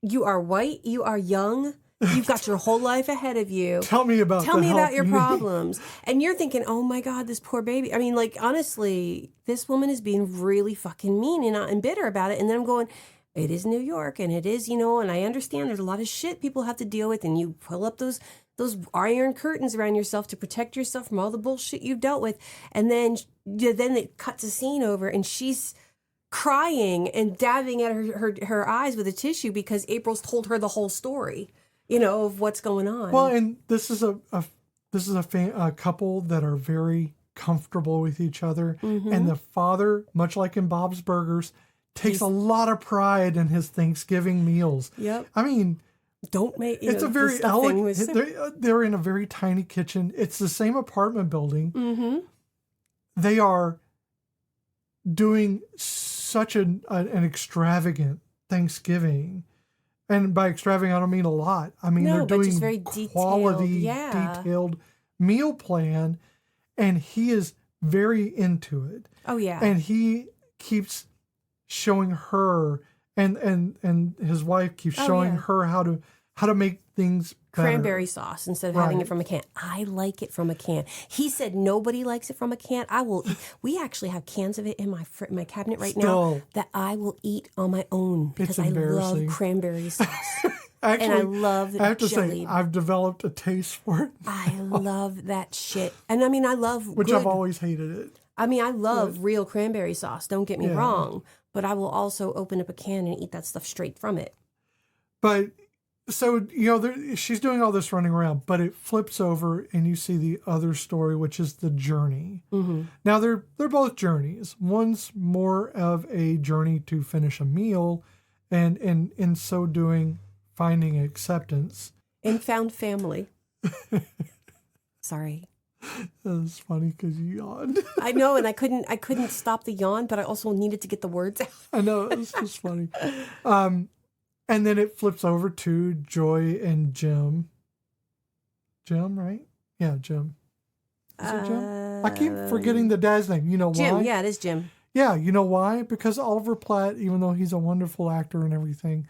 A: you are white, you are young, you've got your whole life ahead of you.
B: Tell me about
A: your problems. And you're thinking, oh my God, this poor baby. I mean, like, honestly, this woman is being really fucking mean and bitter about it. And then I'm going, it is New York, and it is, and I understand there's a lot of shit people have to deal with, and you pull up those iron curtains around yourself to protect yourself from all the bullshit you've dealt with. And then it cuts a scene over, and she's crying and dabbing at her eyes with a tissue because April's told her the whole story, of what's going on.
B: Well, and this is a couple that are very comfortable with each other, and the father, much like in Bob's Burgers, takes a lot of pride in his Thanksgiving meals.
A: Yep.
B: I mean,
A: it's
B: a very elegant. They're in a very tiny kitchen. It's the same apartment building. Mm-hmm. They are doing such an extravagant Thanksgiving, and by extravagant I don't mean a lot. I mean they're doing
A: just very
B: quality, detailed meal plan, and he is very into it.
A: Oh yeah,
B: and he keeps showing her, and his wife keeps showing her how to make things better.
A: Cranberry sauce instead of having it from a can. I like it from a can. He said nobody likes it from a can. I will. We actually have cans of it in my cabinet right now that I will eat on my own because I love cranberry sauce.
B: Actually,
A: and I love
B: I have to say, I've developed a taste for it.
A: I love that shit. And I mean, I love
B: which I've always hated it.
A: I mean, I love real cranberry sauce. Don't get me wrong. But I will also open up a can and eat that stuff straight from it.
B: But so, she's doing all this running around, but it flips over and you see the other story, which is the journey. Mm-hmm. Now, they're both journeys. One's more of a journey to finish a meal, and in so doing, finding acceptance.
A: And found family. Sorry.
B: That was funny because you yawned.
A: I know, and I couldn't stop the yawn, but I also needed to get the words out.
B: I know, it was just funny. And then it flips over to Joy and Jim. Jim, right? Yeah, Jim. Is it Jim? I keep forgetting the dad's name. You know why?
A: Jim, yeah, it is Jim.
B: Yeah, you know why? Because Oliver Platt, even though he's a wonderful actor and everything,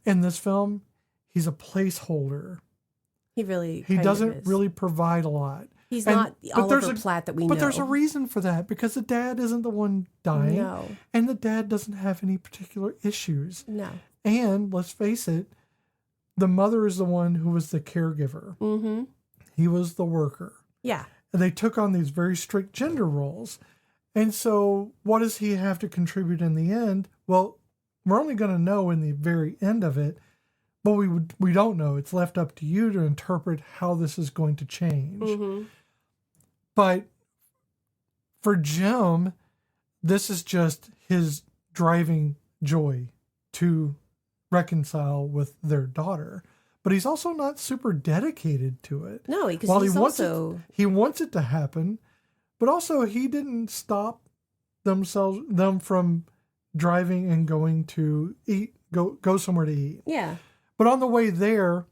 B: in this film, he's a placeholder.
A: He
B: doesn't really provide a lot.
A: He's not the Oliver Platt that we know.
B: But there's a reason for that, because the dad isn't the one dying.
A: No.
B: And the dad doesn't have any particular issues.
A: No.
B: And let's face it, the mother is the one who was the caregiver. Mm-hmm. He was the worker.
A: Yeah.
B: And they took on these very strict gender roles. And so what does he have to contribute in the end? Well, we're only going to know in the very end of it, but we don't know. It's left up to you to interpret how this is going to change. Mm-hmm. But for Jim, this is just his driving joy to reconcile with their daughter. But he's also not super dedicated to it.
A: No, because
B: he wants it to happen, but also he didn't stop them from driving and going to eat, go somewhere to eat.
A: Yeah.
B: But on the way there,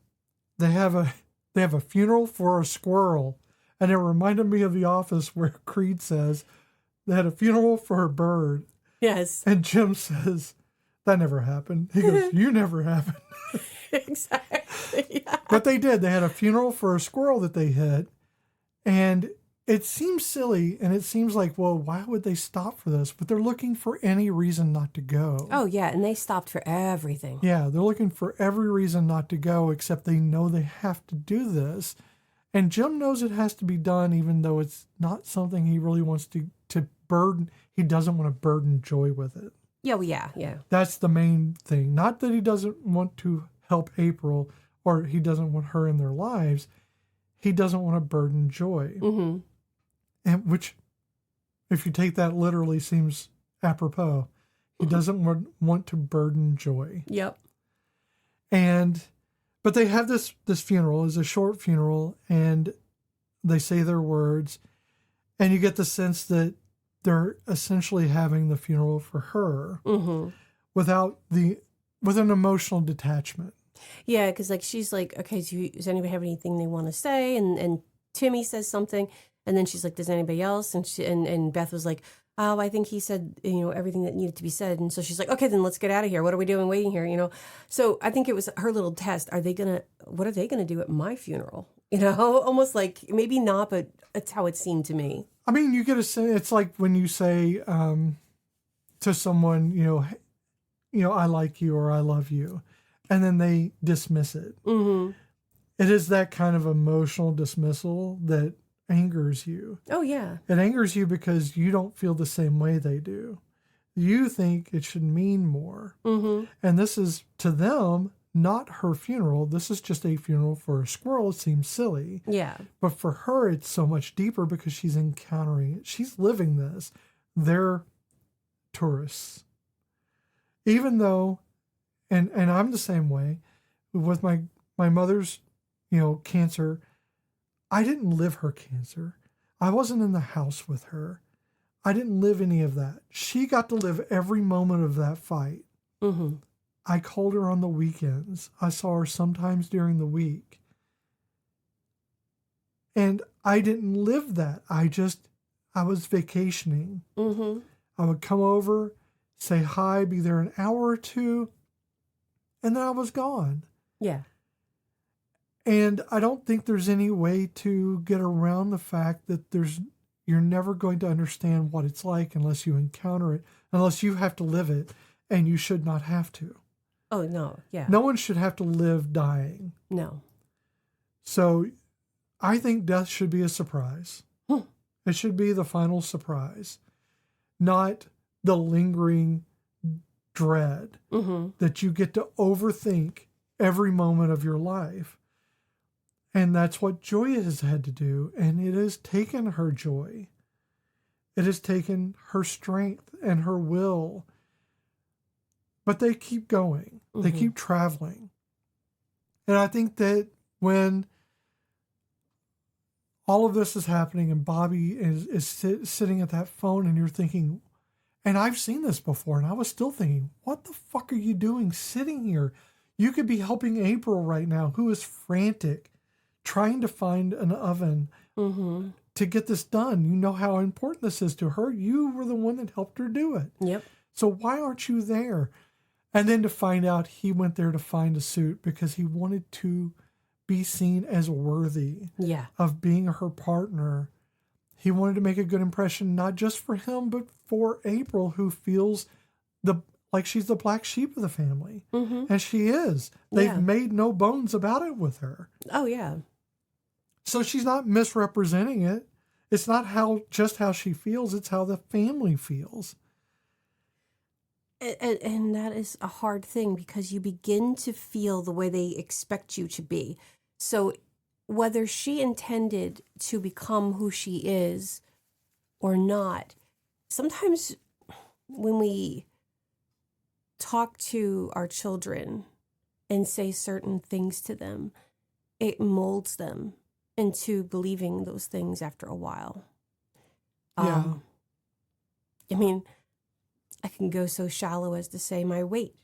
B: they have a funeral for a squirrel. And it reminded me of The Office where Creed says they had a funeral for a bird.
A: Yes.
B: And Jim says, that never happened. He goes, you never happened.
A: Exactly. Yeah.
B: But they did. They had a funeral for a squirrel that they hit. And it seems silly. And it seems like, well, why would they stop for this? But they're looking for any reason not to go.
A: Oh, yeah. And they stopped for everything.
B: Yeah. They're looking for every reason not to go, except they know they have to do this. And Jim knows it has to be done, even though it's not something he really wants to burden. He doesn't want to burden Joy with it.
A: Yeah, well, yeah.
B: That's the main thing. Not that he doesn't want to help April or he doesn't want her in their lives. He doesn't want to burden Joy. Mm-hmm. And which, if you take that literally, seems apropos. He doesn't want to burden Joy.
A: Yep.
B: But they have this funeral. It's a short funeral, and they say their words, and you get the sense that they're essentially having the funeral for her, mm-hmm. with an emotional detachment.
A: Yeah, because like she's like, okay, does anybody have anything they want to say? And Timmy says something, and then she's like, does anybody else? And Beth was like, oh, I think he said everything that needed to be said. And so she's like, okay, then let's get out of here. What are we doing waiting here? So I think it was her little test. What are they gonna do at my funeral? Almost like maybe not, but that's how it seemed to me.
B: I mean, you get a sense. It's like when you say to someone, I like you or I love you, and then they dismiss it.
A: Mm-hmm.
B: It is that kind of emotional dismissal that angers you.
A: Oh, yeah.
B: It angers you because you don't feel the same way they do. You think it should mean more.
A: Mm-hmm.
B: And this is, to them, not her funeral. This is just a funeral for a squirrel. It seems silly.
A: Yeah.
B: But for her, it's so much deeper because she's encountering it. She's living this. They're tourists. Even though, and I'm the same way, with my mother's, cancer, I didn't live her cancer. I wasn't in the house with her. I didn't live any of that. She got to live every moment of that fight.
A: Mm-hmm.
B: I called her on the weekends. I saw her sometimes during the week. And I didn't live that. I was vacationing.
A: Mm-hmm.
B: I would come over, say hi, be there an hour or two, and then I was gone.
A: Yeah.
B: And I don't think there's any way to get around the fact that you're never going to understand what it's like unless you encounter it, unless you have to live it, and you should not have to.
A: Oh, no. Yeah.
B: No one should have to live dying.
A: No.
B: So I think death should be a surprise. It should be the final surprise, not the lingering dread that you get to overthink every moment of your life. And that's what Joy has had to do. And it has taken her joy. It has taken her strength and her will. But they keep going. They keep traveling. And I think that when all of this is happening and Bobby is sitting at that phone and you're thinking, and I've seen this before, and I was still thinking, what the fuck are you doing sitting here? You could be helping April right now, who is frantic, trying to find an oven to get this done. You know how important this is to her. You were the one that helped her do it.
A: Yep.
B: So why aren't you there? And then to find out he went there to find a suit because he wanted to be seen as worthy of being her partner. He wanted to make a good impression, not just for him, but for April, who feels like she's the black sheep of the family. And she is. They've made no bones about it with her.
A: Oh, yeah.
B: So she's not misrepresenting it. It's not just how she feels. It's how the family feels.
A: And that is a hard thing because you begin to feel the way they expect you to be. So whether she intended to become who she is or not, sometimes when we talk to our children and say certain things to them, it molds them into believing those things after a while.
B: Yeah.
A: I mean, I can go so shallow as to say my weight.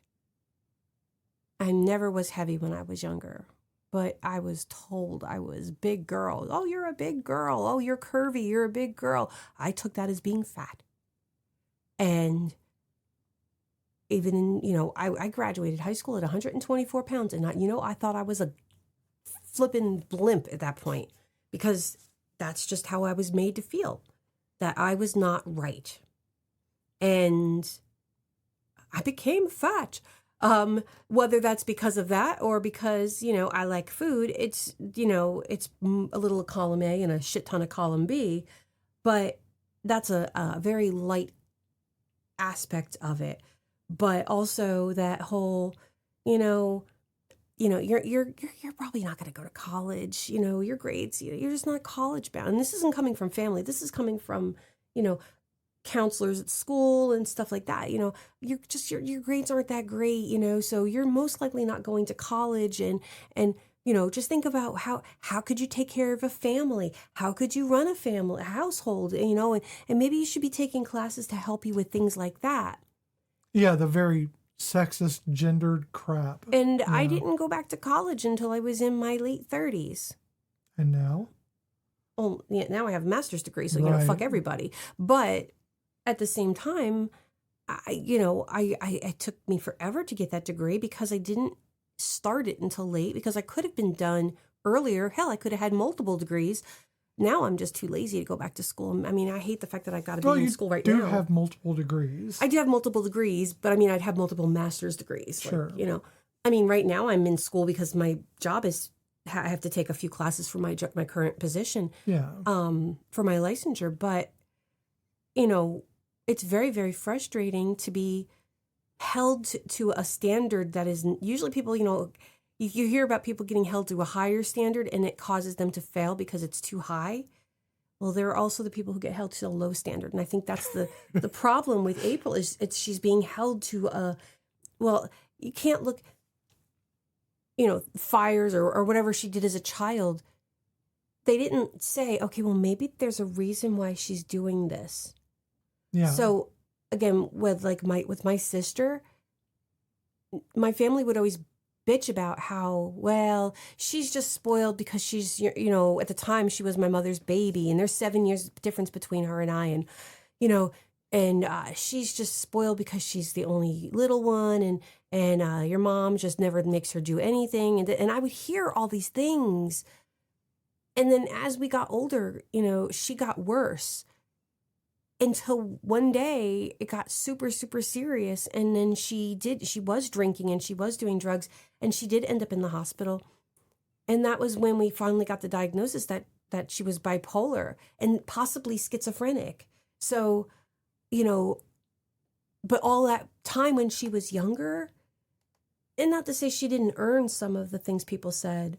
A: I never was heavy when I was younger, but I was told I was big girl. Oh, you're a big girl. Oh, you're curvy. You're a big girl. I took that as being fat. And even in, I graduated high school at 124 pounds. And I thought I was a flippin' blimp at that point because that's just how I was made to feel, that I was not right. And I became fat. Whether that's because of that or because, I like food, it's a little of column A and a shit ton of column B, but that's a very light aspect of it. But also that whole, you're probably not going to go to college, your grades, you're just not college bound. And this isn't coming from family. This is coming from, counselors at school and stuff like that. Your grades aren't that great, so you're most likely not going to college and just think about how could you take care of a family? How could you run a household, and maybe you should be taking classes to help you with things like that.
B: Yeah, the very sexist, gendered crap.
A: And
B: Yeah.
A: I didn't go back to college until I was in my late 30s.
B: And now?
A: Well, yeah, now I have a master's degree, so,
B: Right.
A: fuck everybody. But at the same time, it took me forever to get that degree because I didn't start it until late, because I could have been done earlier. Hell, I could have had multiple degrees. Now I'm just too lazy to go back to school. I mean, I hate the fact that I've got to be in school right now.
B: You do have multiple degrees.
A: I do have multiple degrees, but I mean, I'd have multiple master's degrees.
B: Sure.
A: I mean, right now I'm in school because my job is, I have to take a few classes for my current position.
B: Yeah.
A: For my licensure. But, it's very, very frustrating to be held to a standard that is usually people, you hear about people getting held to a higher standard and it causes them to fail because it's too high. Well, there are also the people who get held to a low standard. And I think that's the problem with April is she's being held to you can't look, fires or whatever she did as a child. They didn't say, okay, well, maybe there's a reason why she's doing this.
B: Yeah.
A: So again, with my sister, my family would always bitch about how, well, she's just spoiled because she's, at the time she was my mother's baby and there's 7 years difference between her and I. And, she's just spoiled because she's the only little one. And your mom just never makes her do anything. And I would hear all these things. And then as we got older, she got worse. Until one day it got super, super serious. And then she was drinking and she was doing drugs and she did end up in the hospital. And that was when we finally got the diagnosis that she was bipolar and possibly schizophrenic. So, but all that time when she was younger, and not to say she didn't earn some of the things people said,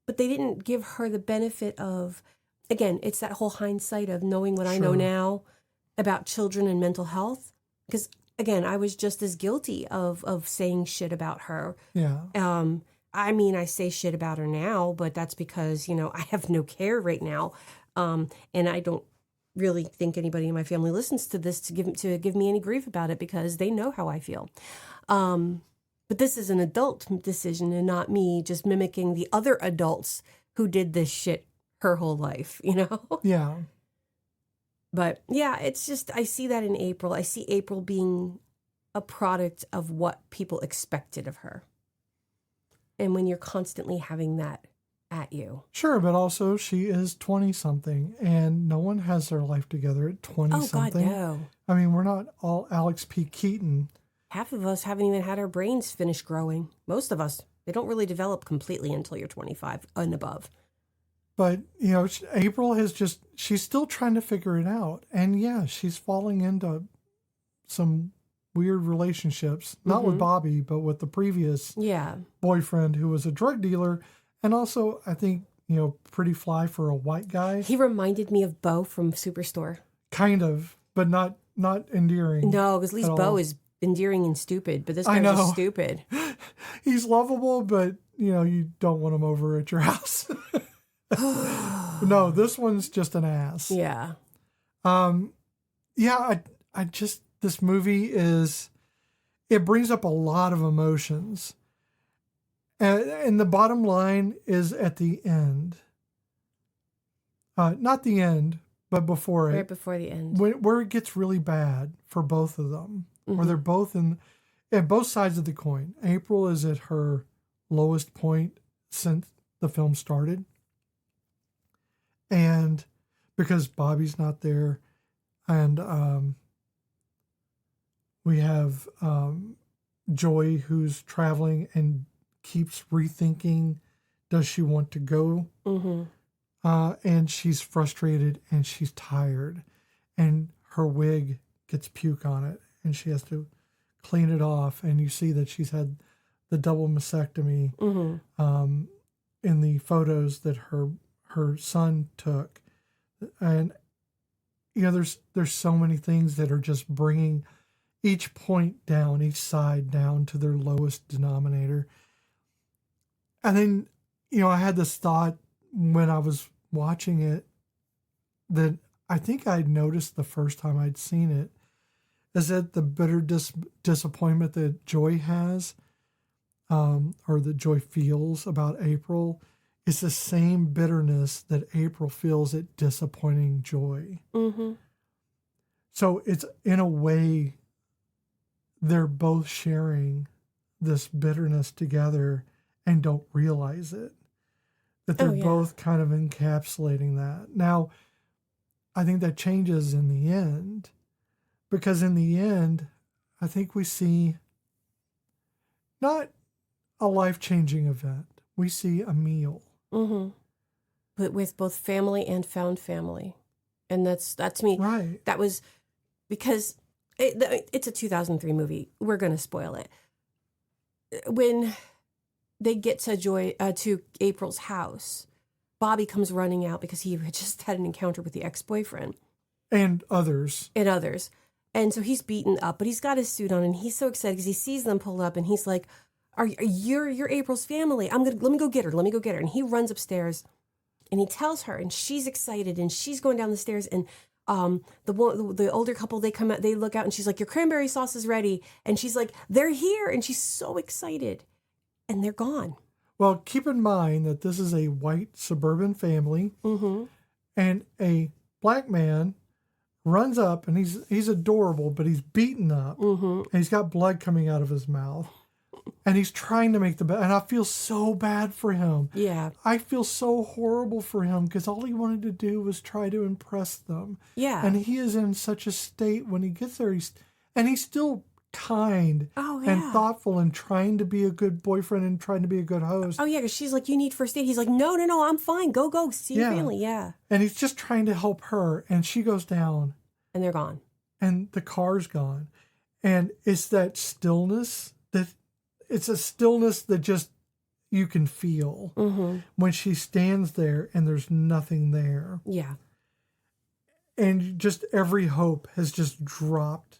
A: but they didn't give her the benefit of, again, it's that whole hindsight of knowing what I know now about children and mental health. Because again, I was just as guilty of saying shit about her.
B: Yeah.
A: I mean, I say shit about her now, but that's because, I have no care right now. And I don't really think anybody in my family listens to this to give me any grief about it because they know how I feel. But this is an adult decision and not me just mimicking the other adults who did this shit her whole life,
B: Yeah.
A: But yeah, it's just, I see that in April. I see April being a product of what people expected of her. And when you're constantly having that at you.
B: Sure, but also she is 20-something, and no one has their life together at 20-something.
A: Oh, God, no.
B: I mean, we're not all Alex P. Keaton.
A: Half of us haven't even had our brains finish growing. Most of us, they don't really develop completely until you're 25 and above.
B: But, April she's still trying to figure it out. And yeah, she's falling into some weird relationships, not with Bobby, but with the previous boyfriend who was a drug dealer. And also, I think, pretty fly for a white guy.
A: He reminded me of Bo from Superstore.
B: Kind of, but not endearing.
A: No, because at least Bo is endearing and stupid, but this guy's just stupid.
B: He's lovable, but, you don't want him over at your house. No, this one's just an ass.
A: Yeah.
B: I just, this movie it brings up a lot of emotions. And the bottom line is at the end. Not the end, but before it.
A: Right before the end.
B: Where it gets really bad for both of them. Where they're both at both sides of the coin. April is at her lowest point since the film started. And because Bobby's not there, and we have Joy who's traveling and keeps rethinking, does she want to go? And she's frustrated and she's tired, and her wig gets puke on it, and she has to clean it off. And you see that she's had the double mastectomy in the photos that her son took. And there's so many things that are just bringing each point down, each side down to their lowest denominator. And then I had this thought when I was watching it that I think I'd noticed the first time I'd seen it, is it the bitter disappointment that Joy has, or that Joy feels about April? It's the same bitterness that April feels at disappointing Joy.
A: Mm-hmm.
B: So it's, in a way, they're both sharing this bitterness together and don't realize it. That they're both kind of encapsulating that. Now, I think that changes in the end, because in the end, I think we see not a life-changing event. We see a meal.
A: Mm-hmm. But with both family and found family. And that's me.
B: Right.
A: That was because it's a 2003 movie. We're going to spoil it. When they get to April's house, Bobby comes running out because he had just had an encounter with the ex-boyfriend.
B: And others.
A: And so he's beaten up, but he's got his suit on, and he's so excited because he sees them pull up, and he's like, you're April's family. Let me go get her. And he runs upstairs, and he tells her, and she's excited, and she's going down the stairs, and the older couple, they come out, they look out, and she's like, your cranberry sauce is ready. And she's like, they're here. And she's so excited. And they're gone.
B: Well, keep in mind that this is a white suburban family,
A: mm-hmm.
B: and a black man runs up, and he's adorable, but he's beaten up,
A: mm-hmm.
B: and he's got blood coming out of his mouth, and he's trying to make the bed. And I feel so bad for him.
A: Yeah.
B: I feel so horrible for him because all he wanted to do was try to impress them.
A: Yeah.
B: And he is in such a state when he gets there. He's still kind and thoughtful and trying to be a good boyfriend and trying to be a good host.
A: Oh, yeah, because she's like, you need first aid. He's like, no, I'm fine. Go. See your family. Yeah.
B: And he's just trying to help her, and she goes down.
A: And they're gone.
B: And the car's gone. And it's that stillness it's a stillness that just you can feel
A: mm-hmm.
B: when she stands there and there's nothing there.
A: Yeah.
B: And just every hope has just dropped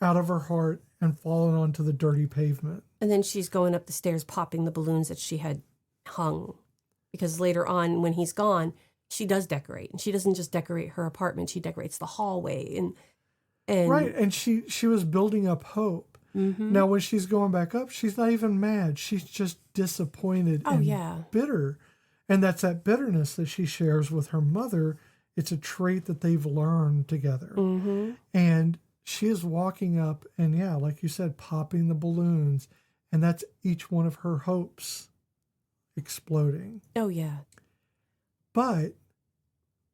B: out of her heart and fallen onto the dirty pavement.
A: And then she's going up the stairs popping the balloons that she had hung. Because later on, when he's gone, she does decorate. And she doesn't just decorate her apartment, she decorates the hallway. And
B: right, and she was building up hope.
A: Mm-hmm.
B: Now, when she's going back up, she's not even mad. She's just disappointed and bitter. And that's that bitterness that she shares with her mother. It's a trait that they've learned together.
A: Mm-hmm.
B: And she is walking up and, like you said, popping the balloons. And that's each one of her hopes exploding.
A: Oh, yeah.
B: But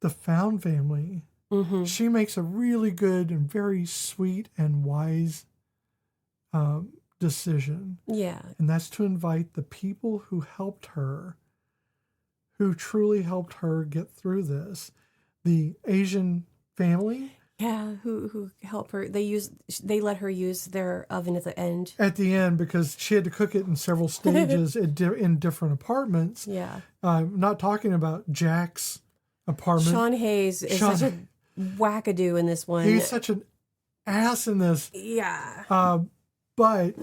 B: the found family,
A: mm-hmm.
B: she makes a really good and very sweet and wise decision.
A: Yeah.
B: And that's to invite the people who helped her, who truly helped her get through this. The Asian family.
A: Yeah, who help her. They let her use their oven at the end.
B: At the end, because she had to cook it in several stages in different apartments.
A: Yeah.
B: I'm not talking about Jack's apartment.
A: Sean Hayes is such a wackadoo in this one.
B: He's such an ass in this.
A: Yeah.
B: But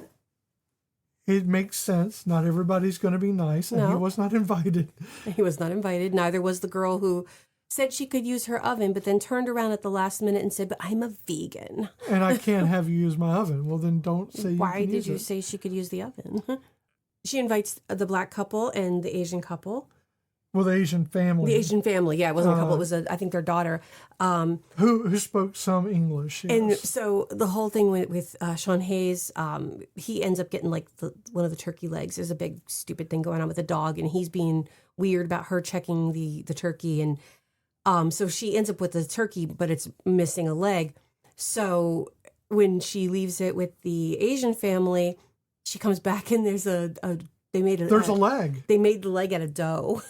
B: it makes sense. Not everybody's going to be nice, and he was not invited.
A: He was not invited. Neither was the girl who said she could use her oven, but then turned around at the last minute and said, but I'm a vegan.
B: And I can't have you use my oven. Well, then don't say
A: Why did you say she could use the oven? She invites the black couple and the Asian couple.
B: Well, the Asian family.
A: The Asian family, yeah. It wasn't a couple. It was, I think, their daughter.
B: Who spoke some English, yes.
A: And so the whole thing with Sean Hayes, he ends up getting like one of the turkey legs. There's a big stupid thing going on with the dog, and he's being weird about her checking the turkey. And so she ends up with the turkey, but it's missing a leg. So when she leaves it with the Asian family, she comes back and there's a
B: leg.
A: They made the leg out of dough.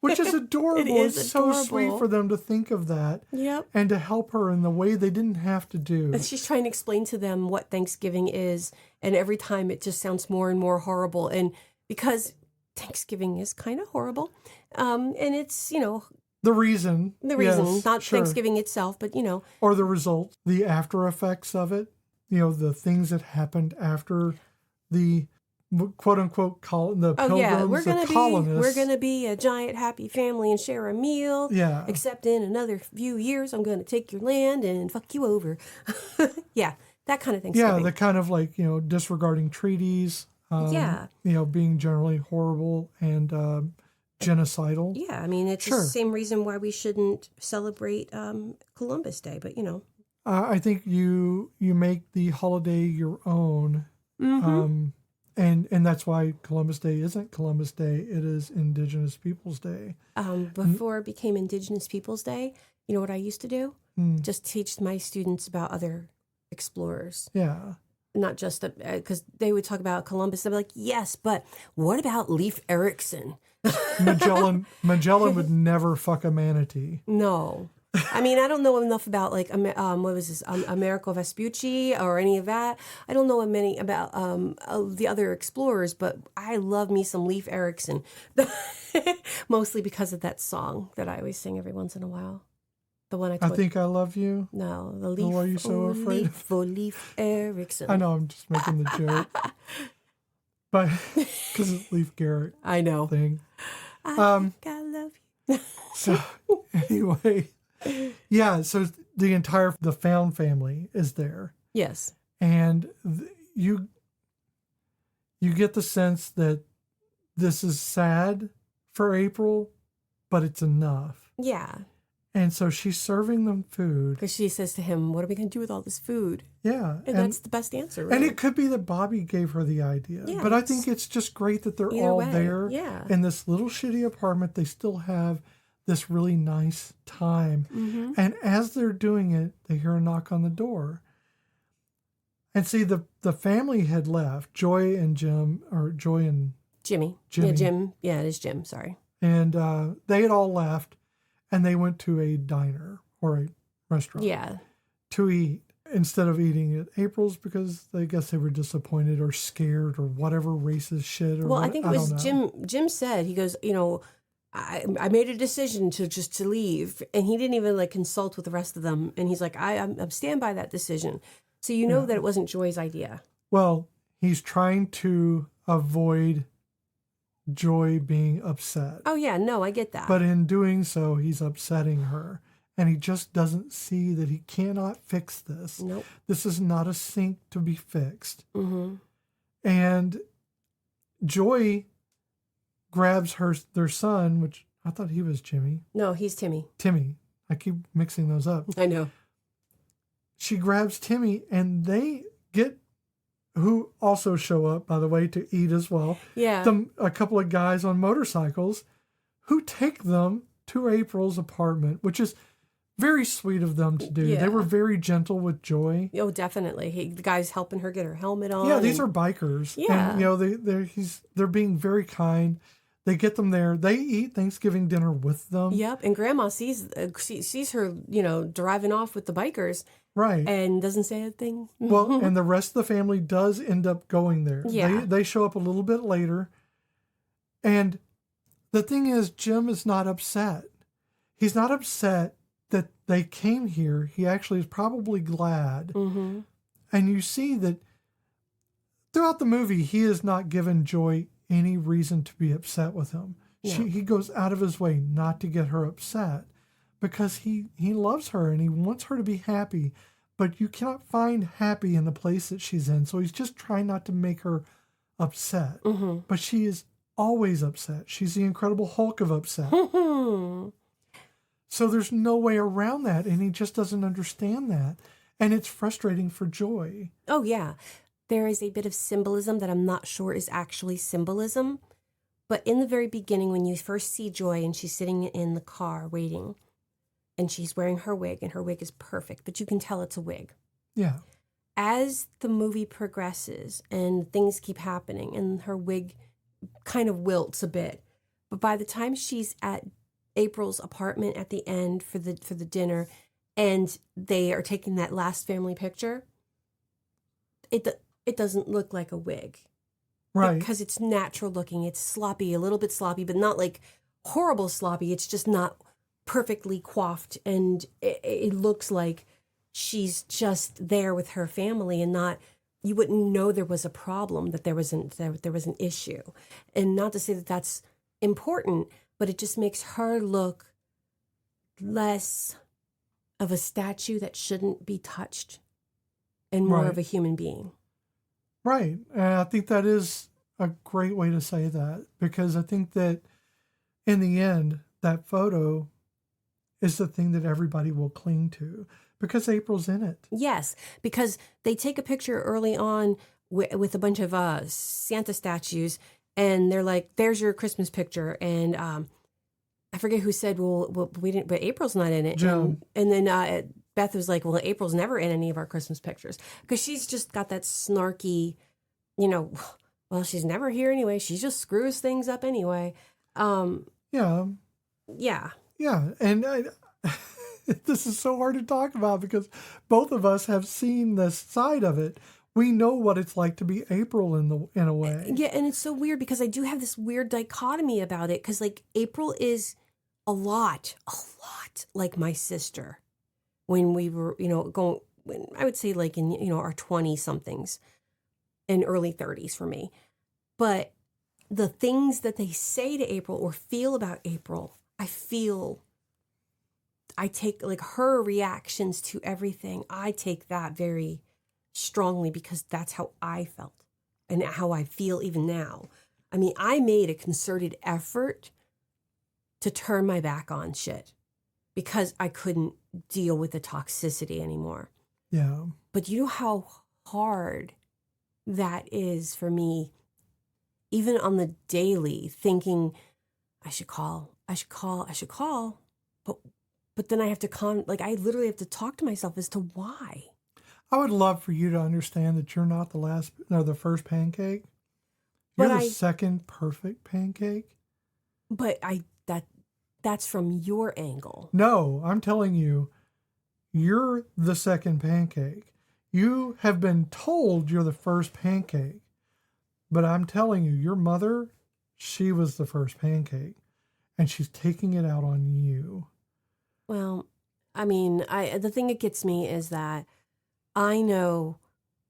B: Which is adorable. It's so sweet for them to think of that.
A: Yep.
B: And to help her in the way they didn't have to do.
A: And she's trying to explain to them what Thanksgiving is. And every time it just sounds more and more horrible. And because Thanksgiving is kind of horrible. And it's,
B: the reason. Yes,
A: not
B: sure.
A: Thanksgiving itself, but,
B: Or the result, the after effects of it. The things that happened after the quote unquote the pilgrims, the colonists.
A: We're gonna be a giant happy family and share a meal.
B: Yeah.
A: Except in another few years, I'm gonna take your land and fuck you over. Yeah. That kind of thing.
B: Yeah, the kind of like, disregarding treaties,
A: Yeah.
B: being generally horrible and genocidal.
A: Yeah, I mean, it's
B: Sure.
A: the same reason why we shouldn't celebrate Columbus Day, but
B: I think you make the holiday your own,
A: Mm-hmm.
B: and that's why Columbus Day isn't Columbus Day. It is Indigenous Peoples Day.
A: Before it became Indigenous Peoples Day, you know what I used to do?
B: Mm.
A: Just teach my students about other explorers.
B: Yeah.
A: Not just because they would talk about Columbus. I'd be like, yes, but what about Leif Erikson?
B: Magellan would never fuck a manatee.
A: No. I mean, I don't know enough about like what was this Americo Vespucci or any of that. I don't know many about the other explorers, but I love me some Leif Erikson, mostly because of that song that I always sing every once in a while. The one I
B: I think I love you.
A: No, the Leif.
B: Why are you so afraid of?
A: Leif Erikson.
B: I know, I'm just making the joke, but because it's Leif Garrett.
A: I know.
B: Thing.
A: I think I love you.
B: So anyway, yeah. So the Found family is there,
A: Yes.
B: and you get the sense that this is sad for April, but it's enough.
A: Yeah.
B: And so she's serving them food.
A: Because she says to him, what are we going to do with all this food?
B: Yeah.
A: And that's the best answer, really.
B: And it could be that Bobby gave her the idea.
A: Yeah,
B: but I think it's just great that they're
A: either
B: all
A: way,
B: there
A: yeah.
B: in this little shitty apartment. They still have this really nice time.
A: Mm-hmm.
B: And as they're doing it, they hear a knock on the door. And see, the family had left, Joy and Jimmy.
A: Yeah, Jim. Yeah, it is Jim. Sorry.
B: And they had all left. And they went to a diner or a restaurant to eat instead of eating at April's because I guess they were disappointed or scared or whatever racist shit. Or
A: I think it was Jim. Jim said, he goes, I made a decision to leave, and he didn't even like consult with the rest of them. And he's like, I'm stand by that decision. So that it wasn't Joy's idea.
B: Well, he's trying to avoid Joy being upset.
A: Oh, yeah. No, I get that.
B: But in doing so, he's upsetting her. And he just doesn't see that he cannot fix this.
A: Nope.
B: This is not a sink to be fixed.
A: Mm-hmm.
B: And Joy grabs their son, which I thought he was Jimmy.
A: No, he's Timmy.
B: Timmy. I keep mixing those up.
A: I know.
B: She grabs Timmy, and they get, who also show up, by the way, to eat as well.
A: Yeah.
B: A couple of guys on motorcycles who take them to April's apartment, which is very sweet of them to do.
A: Yeah.
B: They were very gentle with Joy.
A: Oh, definitely. The guy's helping her get her helmet on.
B: Yeah, these are bikers.
A: Yeah.
B: And, they're being very kind. They get them there. They eat Thanksgiving dinner with them.
A: Yep. And Grandma sees her, driving off with the bikers.
B: Right.
A: And doesn't say a thing.
B: Well, and the rest of the family does end up going there.
A: Yeah.
B: They show up a little bit later. And the thing is, Jim is not upset. He's not upset that they came here. He actually is probably glad.
A: Mm-hmm.
B: And you see that throughout the movie, he has not given Joy any reason to be upset with him.
A: No.
B: He goes out of his way not to get her upset because he loves her and he wants her to be happy. But you cannot find happy in the place that she's in. So he's just trying not to make her upset.
A: Mm-hmm.
B: But she is always upset. She's the Incredible Hulk of upset. So there's no way around that. And he just doesn't understand that. And it's frustrating for Joy.
A: Oh, yeah. There is a bit of symbolism that I'm not sure is actually symbolism. But in the very beginning, when you first see Joy and she's sitting in the car waiting, and she's wearing her wig, and her wig is perfect, but you can tell it's a wig.
B: Yeah.
A: As the movie progresses and things keep happening, and her wig kind of wilts a bit, but by the time she's at April's apartment at the end for the dinner, and they are taking that last family picture, it doesn't look like a wig.
B: Right.
A: Because it's natural looking. It's sloppy, a little bit sloppy, but not like horrible sloppy. It's just not perfectly coiffed, and it looks like she's just there with her family, and not, you wouldn't know there was a problem, that there was an issue. And not to say that that's important, but it just makes her look less of a statue that shouldn't be touched. and more
B: Right.
A: of a human being.
B: Right. And I think that is a great way to say that, because I think that in the end, that photo is the thing that everybody will cling to because April's in it.
A: Yes, because they take a picture early on with a bunch of Santa statues, and they're like, "There's your Christmas picture." And I forget who said, "Well, we didn't," but April's not in it.
B: Joan.
A: And then Beth was like, "Well, April's never in any of our Christmas pictures because she's just got that snarky, you know." Well, she's never here anyway. She just screws things up anyway.
B: Yeah.
A: Yeah.
B: Yeah. And this is so hard to talk about because both of us have seen this side of it. We know what it's like to be April in a way.
A: Yeah, and it's so weird because I do have this weird dichotomy about it because like April is a lot like my sister when we were, when I would say like in, our 20 somethings and early 30s for me. But the things that they say to April or feel about April, I take like her reactions to everything. I take that very strongly because that's how I felt and how I feel even now. I mean, I made a concerted effort to turn my back on shit because I couldn't deal with the toxicity anymore.
B: Yeah.
A: But you know how hard that is for me, even on the daily, thinking I should call, but then I have to I literally have to talk to myself as to why.
B: I would love for you to understand that you're not the first pancake. You're the second perfect pancake.
A: But that's from your angle.
B: No, I'm telling you, you're the second pancake. You have been told you're the first pancake. But I'm telling you, your mother, she was the first pancake. And she's taking it out on you.
A: Well, I mean, the thing that gets me is that I know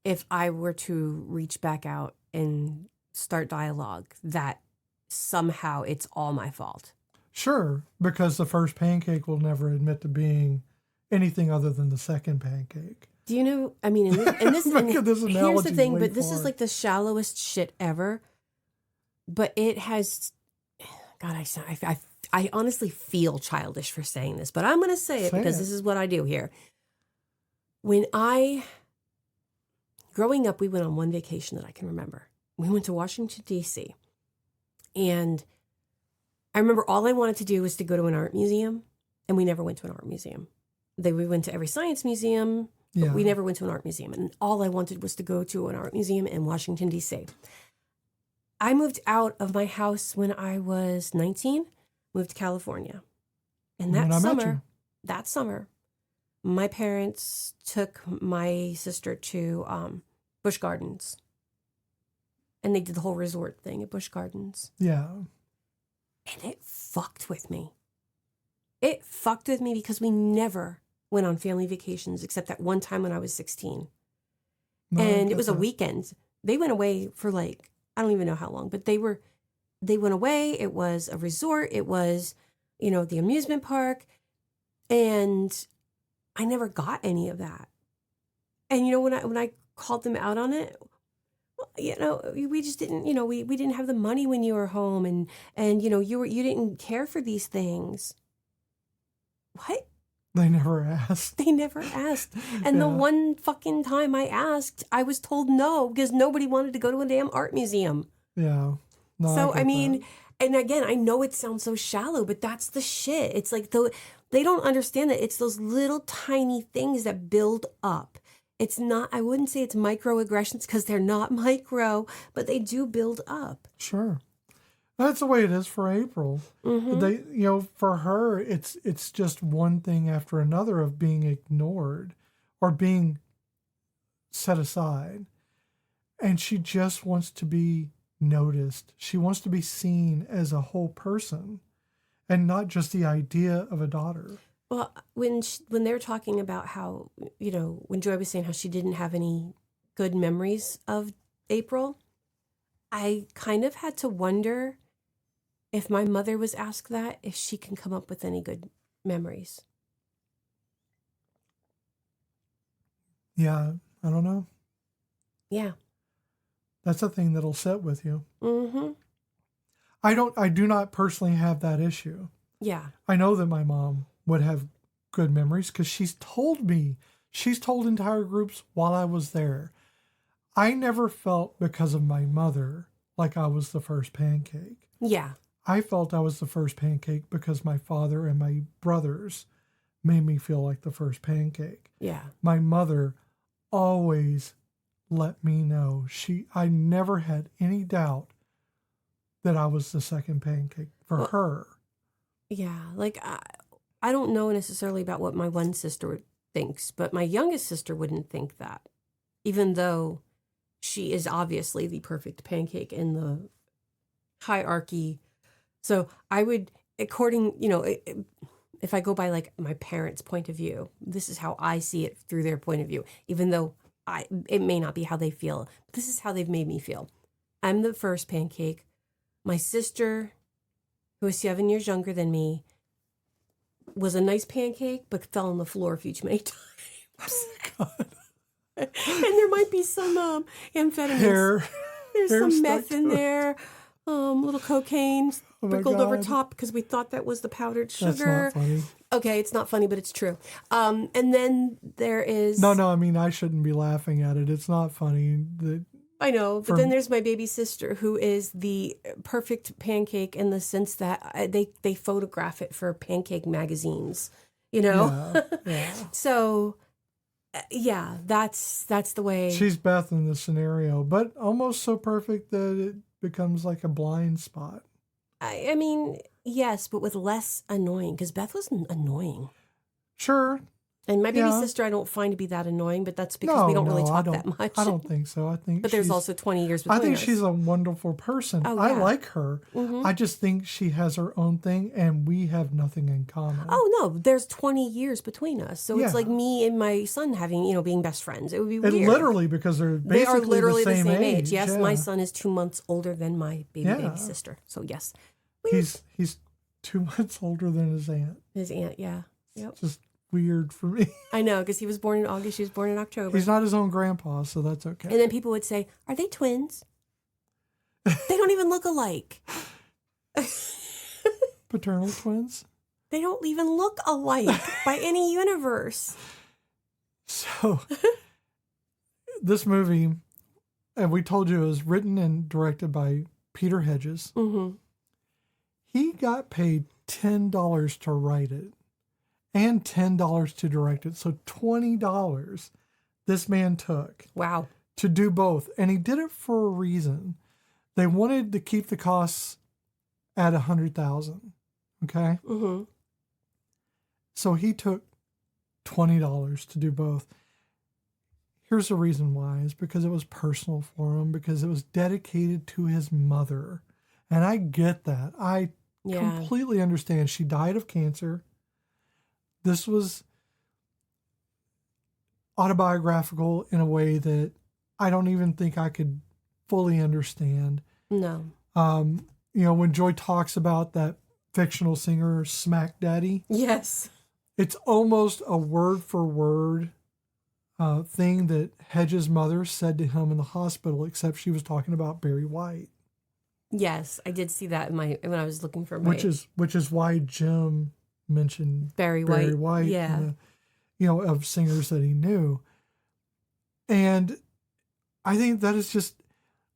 A: if I were to reach back out and start dialogue, that somehow it's all my fault.
B: Sure, because the first pancake will never admit to being anything other than the second pancake.
A: Do you know, I mean, and this
B: this
A: here's the thing, but this is like the shallowest shit ever. But it has, God, I honestly feel childish for saying this, but I'm going to say it because this is what I do here. Growing up, we went on one vacation that I can remember. We went to Washington, D.C. And I remember all I wanted to do was to go to an art museum, and we never went to an art museum. We went to every science museum, but we never went to an art museum. And all I wanted was to go to an art museum in Washington, D.C. I moved out of my house when I was 19, moved to California. And that summer, my parents took my sister to Busch Gardens. And they did the whole resort thing at Busch Gardens.
B: Yeah.
A: And it fucked with me. It fucked with me because we never went on family vacations except that one time when I was 16. No, and it was a weekend. They went away for like, I don't even know how long, but they went away. It was a resort. It was, the amusement park. And I never got any of that. And when I called them out on it, we just didn't, we didn't have the money when you were home and you didn't care for these things. What?
B: They never asked.
A: And the one fucking time I asked, I was told no because nobody wanted to go to a damn art museum.
B: Yeah. No,
A: so, I mean, and again, I know it sounds so shallow, but that's the shit. It's like they don't understand that it's those little tiny things that build up. It's not, I wouldn't say it's microaggressions because they're not micro, but they do build up.
B: Sure. That's the way it is for April.
A: Mm-hmm.
B: For her, it's just one thing after another of being ignored or being set aside. And she just wants to be noticed. She wants to be seen as a whole person and not just the idea of a daughter.
A: Well, when they're talking about how, when Joy was saying how she didn't have any good memories of April, I kind of had to wonder if my mother was asked that, if she can come up with any good memories.
B: Yeah, I don't know.
A: Yeah.
B: That's a thing that'll sit with you.
A: Mm-hmm.
B: I do not personally have that issue.
A: Yeah.
B: I know that my mom would have good memories because she's told entire groups while I was there. I never felt because of my mother like I was the first pancake.
A: Yeah.
B: I felt I was the first pancake because my father and my brothers made me feel like the first pancake.
A: Yeah.
B: My mother always let me know. I never had any doubt that I was the second pancake for her.
A: Yeah. Like, I don't know necessarily about what my one sister thinks, but my youngest sister wouldn't think that, even though she is obviously the perfect pancake in the hierarchy. So I would, according, if I go by like my parents' point of view, this is how I see it through their point of view, even though it may not be how they feel. This is how they've made me feel. I'm the first pancake. My sister, who is 7 years younger than me, was a nice pancake, but fell on the floor a few too many times. And there might be some amphetamines. There's some meth in there, little cocaine sprinkled over top because we thought that was the powdered sugar.
B: That's not funny.
A: Okay, it's not funny, but it's true. And then there is...
B: No, I mean, I shouldn't be laughing at it. It's not funny.
A: I know, but then there's my baby sister who is the perfect pancake in the sense that they photograph it for pancake magazines,
B: Yeah.
A: So, yeah, that's the way.
B: She's Beth in the scenario, but almost so perfect that it becomes like a blind spot.
A: I mean, yes, but with less annoying, because Beth was annoying.
B: Sure.
A: And my baby sister, I don't find to be that annoying, but that's because we don't really talk that much.
B: I don't think so.
A: But there's also 20 years between us.
B: I think she's a wonderful person.
A: Oh, yeah.
B: I like her.
A: Mm-hmm.
B: I just think she has her own thing, and we have nothing in common.
A: Oh, no, there's 20 years between us. So it's like me and my son having, being best friends. It would be weird.
B: And literally, because they are
A: literally
B: the same age.
A: Yes,
B: yeah.
A: my son is 2 months older than my baby sister. So, yes.
B: He's 2 months older than his aunt.
A: His aunt, yeah. Yep.
B: Just weird for me.
A: I know, because he was born in August, she was born in October.
B: He's not his own grandpa, so that's okay.
A: And then people would say, are they twins? They don't even look alike.
B: Paternal twins?
A: They don't even look alike by any universe.
B: So, this movie, and we told you it was written and directed by Peter Hedges.
A: Mm-hmm.
B: He got paid $10 to write it and $10 to direct it. So $20 this man took.
A: Wow.
B: To do both. And he did it for a reason. They wanted to keep the costs at $100,000. Okay?
A: Mm-hmm.
B: So he took $20 to do both. Here's the reason why. Is because it was personal for him, because it was dedicated to his mother. And I get that. I completely understand. She died of cancer. This was autobiographical in a way that I don't even think I could fully understand.
A: No.
B: When Joy talks about that fictional singer, Smack Daddy.
A: Yes.
B: It's almost a word for word thing that Hedges' mother said to him in the hospital, except she was talking about Barry White.
A: Yes, I did see that when I was looking for my...
B: Which is why Jim mentioned
A: Barry White. Yeah.
B: Of singers that he knew. And I think that is just,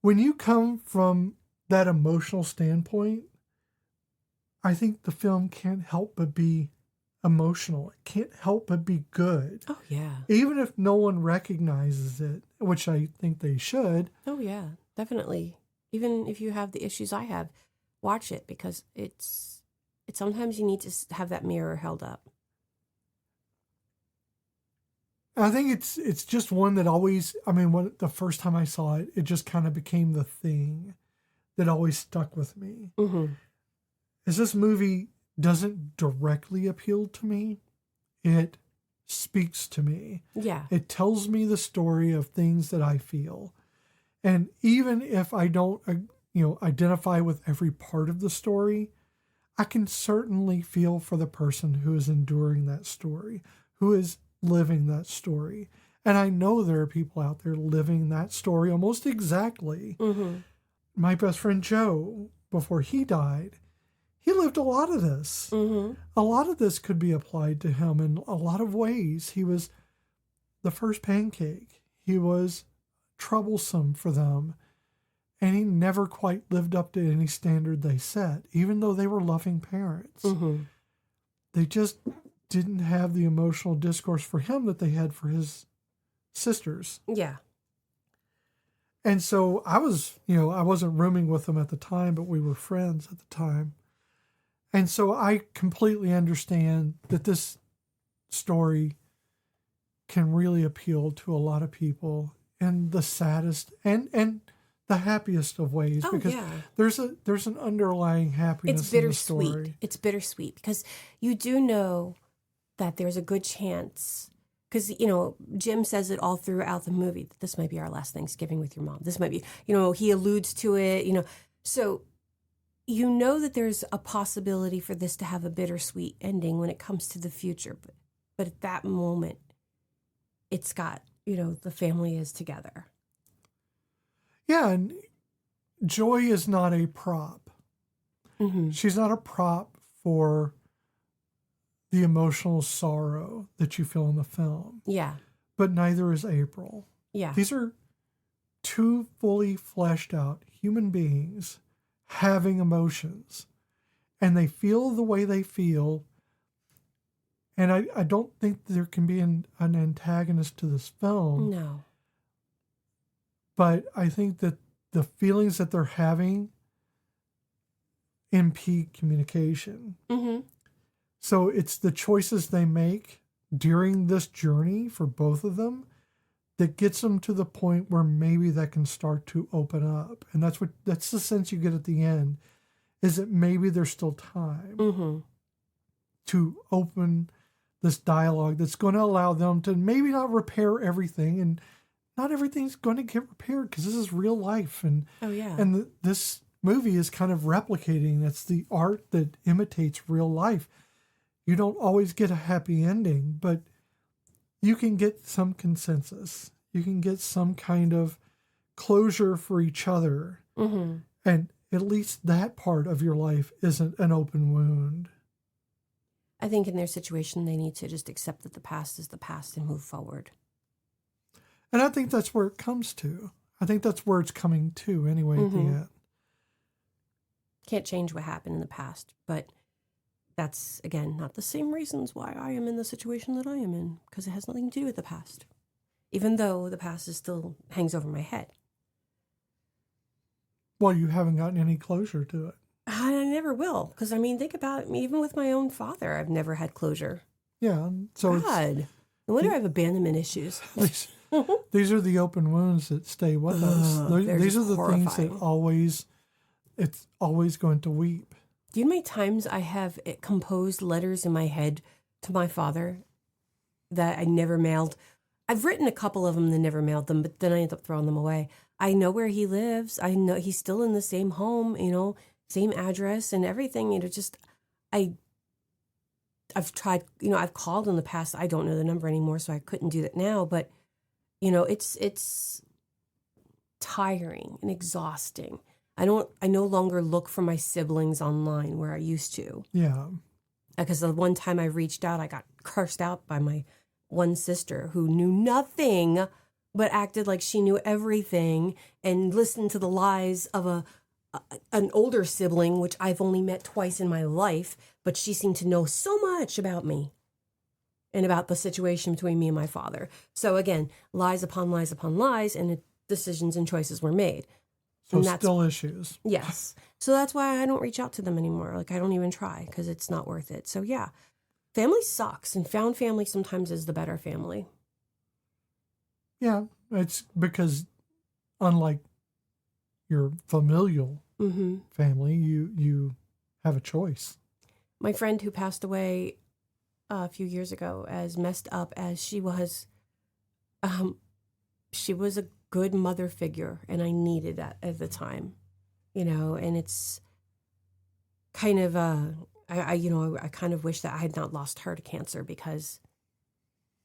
B: when you come from that emotional standpoint, I think the film can't help but be emotional. It can't help but be good.
A: Oh, yeah.
B: Even if no one recognizes it, which I think they should.
A: Oh, yeah, definitely. Even if you have the issues I have, watch it, because it's sometimes you need to have that mirror held up.
B: I think it's just one that always, the first time I saw it, it just kind of became the thing that always stuck with me.
A: Mm-hmm.
B: Is this movie doesn't directly appeal to me. It speaks to me.
A: Yeah.
B: It tells me the story of things that I feel. And even if I don't, identify with every part of the story, I can certainly feel for the person who is enduring that story, who is living that story. And I know there are people out there living that story almost exactly.
A: Mm-hmm.
B: My best friend Joe, before he died, he lived a lot of this.
A: Mm-hmm.
B: A lot of this could be applied to him in a lot of ways. He was the first pancake. He was troublesome for them. And he never quite lived up to any standard they set, even though they were loving parents.
A: Mm-hmm.
B: They just didn't have the emotional discourse for him that they had for his sisters.
A: Yeah.
B: And so I wasn't rooming with them at the time, but we were friends at the time. And so I completely understand that this story can really appeal to a lot of people in the saddest and the happiest of ways, because there's an underlying happiness in the story.
A: It's bittersweet because you do know that there's a good chance, because Jim says it all throughout the movie, that this might be our last Thanksgiving with your mom. This might be, he alludes to it, so that there's a possibility for this to have a bittersweet ending when it comes to the future, but at that moment it's got, the family is together.
B: Yeah, and Joy is not a prop.
A: Mm-hmm.
B: She's not a prop for the emotional sorrow that you feel in the film.
A: Yeah.
B: But neither is April.
A: Yeah.
B: These are two fully fleshed out human beings having emotions. And they feel the way they feel. And I don't think there can be an antagonist to this film.
A: No.
B: But I think that the feelings that they're having impede communication.
A: Mm-hmm.
B: So it's the choices they make during this journey for both of them that gets them to the point where maybe that can start to open up. And that's the sense you get at the end, is that maybe there's still time
A: mm-hmm.
B: to open this dialogue that's going to allow them to maybe not repair everything, and not everything's going to get repaired because this is real life. And this movie is kind of replicating. That's the art that imitates real life. You don't always get a happy ending, but you can get some consensus. You can get some kind of closure for each other.
A: Mm-hmm.
B: And at least that part of your life isn't an open wound.
A: I think in their situation, they need to just accept that the past is the past and move forward.
B: And I think that's where it comes to. I think that's where it's coming to anyway at the end.
A: Can't change what happened in the past, but that's, again, not the same reasons why I am in the situation that I am in, because it has nothing to do with the past, even though the past is still hangs over my head.
B: Well, you haven't gotten any closure to it.
A: I never will, because, think about it, even with my own father, I've never had closure.
B: Yeah, so
A: God, no wonder I have abandonment issues.
B: These are the open wounds that stay with us. These are the
A: horrifying
B: things that it's always going to weep.
A: Do you know how many times I have composed letters in my head to my father that I never mailed? I've written a couple of them and never mailed them, but then I end up throwing them away. I know where he lives. I know he's still in the same home, same address and everything. I've tried, I've called in the past. I don't know the number anymore, so I couldn't do that now. But, it's tiring and exhausting. I no longer look for my siblings online where I used to.
B: Yeah.
A: Because the one time I reached out, I got cursed out by my one sister who knew nothing but acted like she knew everything and listened to the lies of an older sibling, which I've only met twice in my life, but she seemed to know so much about me and about the situation between me and my father. So again, lies upon lies upon lies, and decisions and choices were made.
B: So still issues.
A: Yes. So that's why I don't reach out to them anymore. I don't even try, because it's not worth it. So yeah, family sucks, and found family sometimes is the better family.
B: Yeah, it's because unlike your familial family, you have a choice.
A: My friend who passed away a few years ago, as messed up as she was a good mother figure, and I needed that at the time, and it's kind of I kind of wish that I had not lost her to cancer, because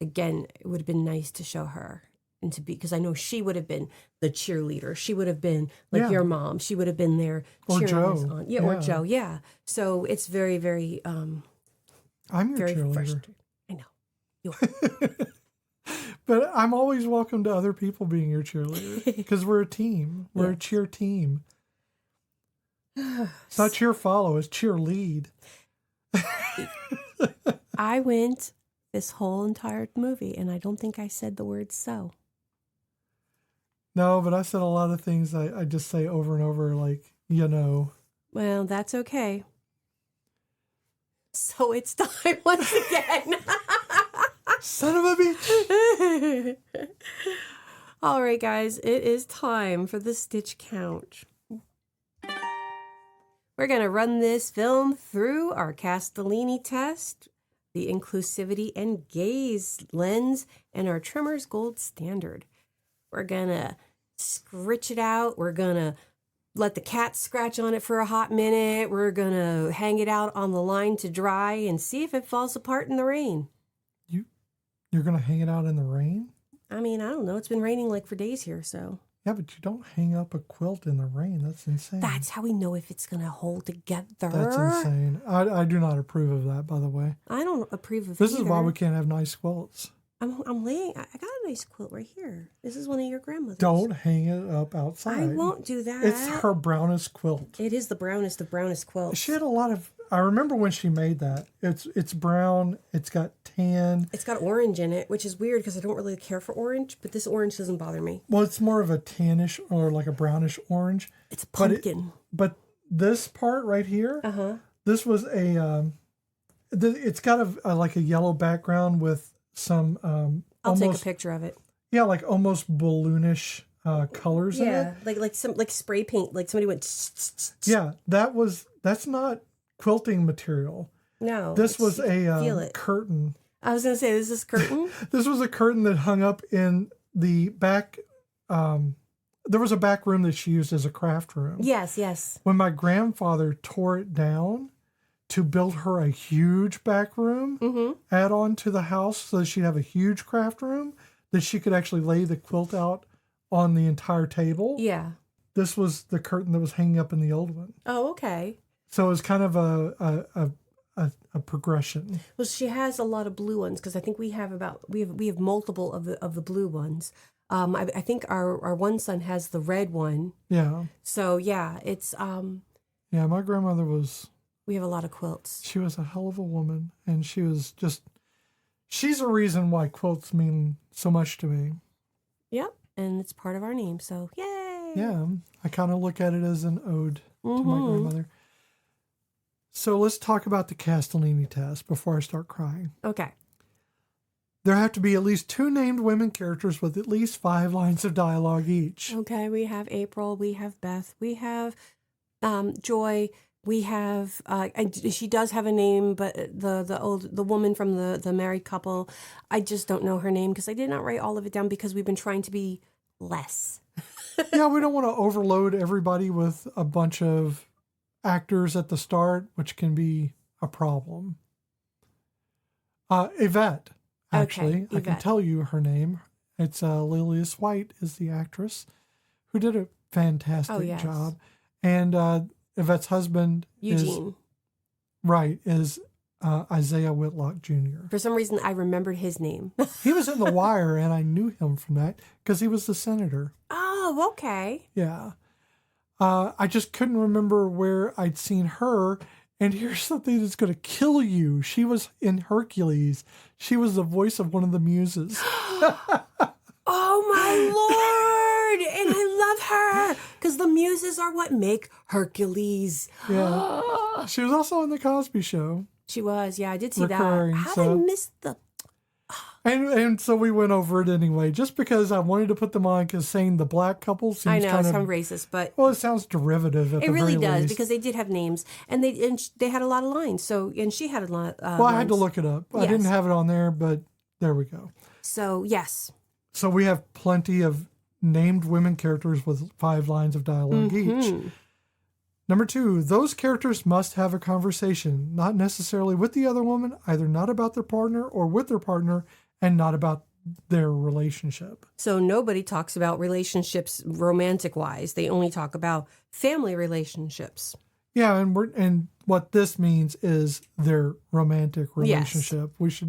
A: again, it would have been nice to show her and to be, because I know she would have been the cheerleader. She would have been like your mom. She would have been there
B: or
A: cheering
B: Joe.
A: us on. Yeah, or Joe. Yeah. So it's very, very.
B: I'm your
A: very
B: cheerleader.
A: frustrating. I know. You are.
B: But I'm always welcome to other people being your cheerleader because we're a team. We're a cheer team. It's not cheer follow, it's cheer lead.
A: I went this whole entire movie and I don't think I said the word so.
B: No, but I said a lot of things I just say over and over, like, you know.
A: Well, that's okay. So it's time once again.
B: Son of a bitch.
A: All right, guys, it is time for the Stitch Count. We're going to run this film through our Castellini test, the inclusivity and gaze lens, and our Trimmer's Gold Standard. We're going to scritch it out. We're going to let the cat scratch on it for a hot minute. We're going to hang it out on the line to dry and see if it falls apart in the rain.
B: You're going to hang it out in the rain?
A: I mean, I don't know. It's been raining like for days here, so.
B: Yeah, but you don't hang up a quilt in the rain. That's insane.
A: That's how we know if it's going to hold together.
B: That's insane. I do not approve of that, by the way.
A: I don't approve of
B: This
A: either.
B: is why we can't have nice quilts.
A: I'm laying. I got a nice quilt right here. This is one of your grandmother's.
B: Don't hang it up outside.
A: I won't do that.
B: It's her brownest quilt.
A: It is the brownest of brownest quilts.
B: She had a lot of. I remember when she made that. It's brown. It's got tan.
A: It's got orange in it, which is weird because I don't really care for orange. But this orange doesn't bother me.
B: Well, it's more of a tannish or like a brownish orange.
A: It's pumpkin.
B: But this part right here. This was a. It's got a like a yellow background with some.
A: I'll
B: almost,
A: take a picture of it.
B: Yeah, like almost balloonish colors in it.
A: Yeah, like spray paint. Like somebody went.
B: Yeah, that's not quilting material.
A: No,
B: this was a
A: feel it.
B: Curtain.
A: I was gonna say, this is curtain.
B: This was a curtain that hung up in the back. There was a back room that she used as a craft room.
A: Yes.
B: When my grandfather tore it down to build her a huge back room, add on to the house so that she'd have a huge craft room that she could actually lay the quilt out on the entire table.
A: Yeah.
B: This was the curtain that was hanging up in the old one.
A: Oh, okay.
B: So it was kind of a progression.
A: Well, she has a lot of blue ones because I think we have multiple of the blue ones. I think our one son has the red one.
B: Yeah.
A: So yeah, it's
B: Yeah, my grandmother was.
A: We have a lot of quilts.
B: She was a hell of a woman, and she's a reason why quilts mean so much to me.
A: Yep, and it's part of our name, so yay!
B: Yeah, I kind of look at it as an ode to my grandmother. So let's talk about the Castellini test before I start crying.
A: Okay.
B: There have to be at least 2 named women characters with at least 5 lines of dialogue each.
A: Okay, we have April, we have Beth, we have Joy. We have, she does have a name, but the woman from the married couple, I just don't know her name because I did not write all of it down because we've been trying to be less.
B: Yeah, we don't want to overload everybody with a bunch of actors at the start, which can be a problem. Yvette, actually,
A: okay,
B: I can tell you her name. It's Lilius White is the actress who did a fantastic job. And Yvette's husband
A: Eugene.
B: is Isaiah Whitlock Jr.
A: For some reason, I remembered his name.
B: He was in The Wire, and I knew him from that because he was the senator.
A: Oh, okay.
B: Yeah. I just couldn't remember where I'd seen her. And here's something that's going to kill you. She was in Hercules. She was the voice of one of the muses.
A: Oh, my Lord. And I love her because the muses are what make Hercules.
B: Yeah. She was also on The Cosby Show.
A: She was. Yeah, I did see
B: Recurring,
A: that. How did I miss the...
B: And so we went over it anyway, just because I wanted to put them on because saying the black couple seems
A: I know,
B: kind
A: it's
B: of...
A: kind of racist, but...
B: Well, it sounds derivative at the very
A: It really does
B: least.
A: because they did have names and they had a lot of lines. So, and she had a lot
B: Well, I had to look it up. I
A: Yes.
B: didn't have it on there, but there we go.
A: So, yes.
B: So we have plenty of named women characters with 5 lines of dialogue each. Number 2, those characters must have a conversation, not necessarily with the other woman, either not about their partner or with their partner, and not about their relationship.
A: So nobody talks about relationships romantic-wise. They only talk about family relationships.
B: Yeah, and what this means is their romantic relationship. Yes.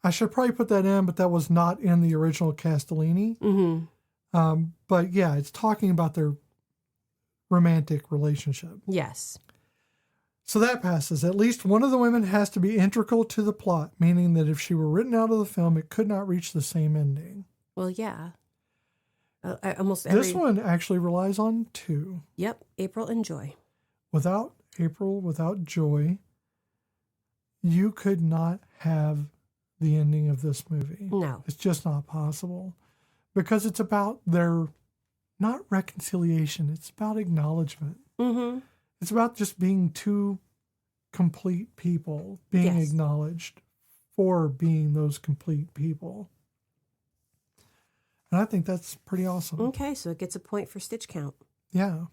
B: I should probably put that in, but that was not in the original Castellini.
A: Mm-hmm.
B: But yeah, it's talking about their romantic relationship.
A: Yes.
B: So that passes. At least one of the women has to be integral to the plot, meaning that if she were written out of the film, it could not reach the same ending.
A: Well, yeah.
B: This one actually relies on two.
A: Yep, April and Joy.
B: Without April, without Joy, you could not have the ending of this movie.
A: No.
B: It's just not possible. Because it's about their, not reconciliation, it's about acknowledgement.
A: Mm-hmm.
B: It's about just being two complete people, being acknowledged for being those complete people. And I think that's pretty awesome.
A: Okay, so it gets a point for stitch count.
B: Yeah.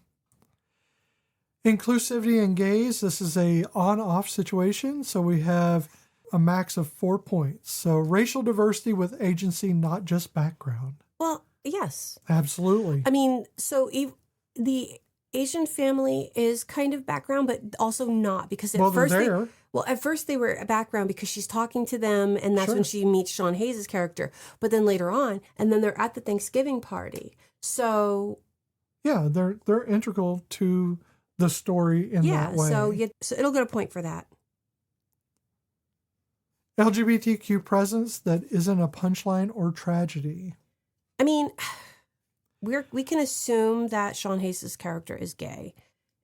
B: Inclusivity and gaze, this is a on-off situation, so we have a max of 4 points. So racial diversity with agency, not just background.
A: Well, yes.
B: Absolutely.
A: I mean, so the Asian family is kind of background, but also not, because at first they were a background because she's talking to them, and that's when she meets Sean Hayes' character. But then later on, and then they're at the Thanksgiving party. So
B: yeah, they're integral to the story in that way.
A: So it'll get a point for that.
B: LGBTQ presence that isn't a punchline or tragedy.
A: I mean, we can assume that Sean Hayes' character is gay,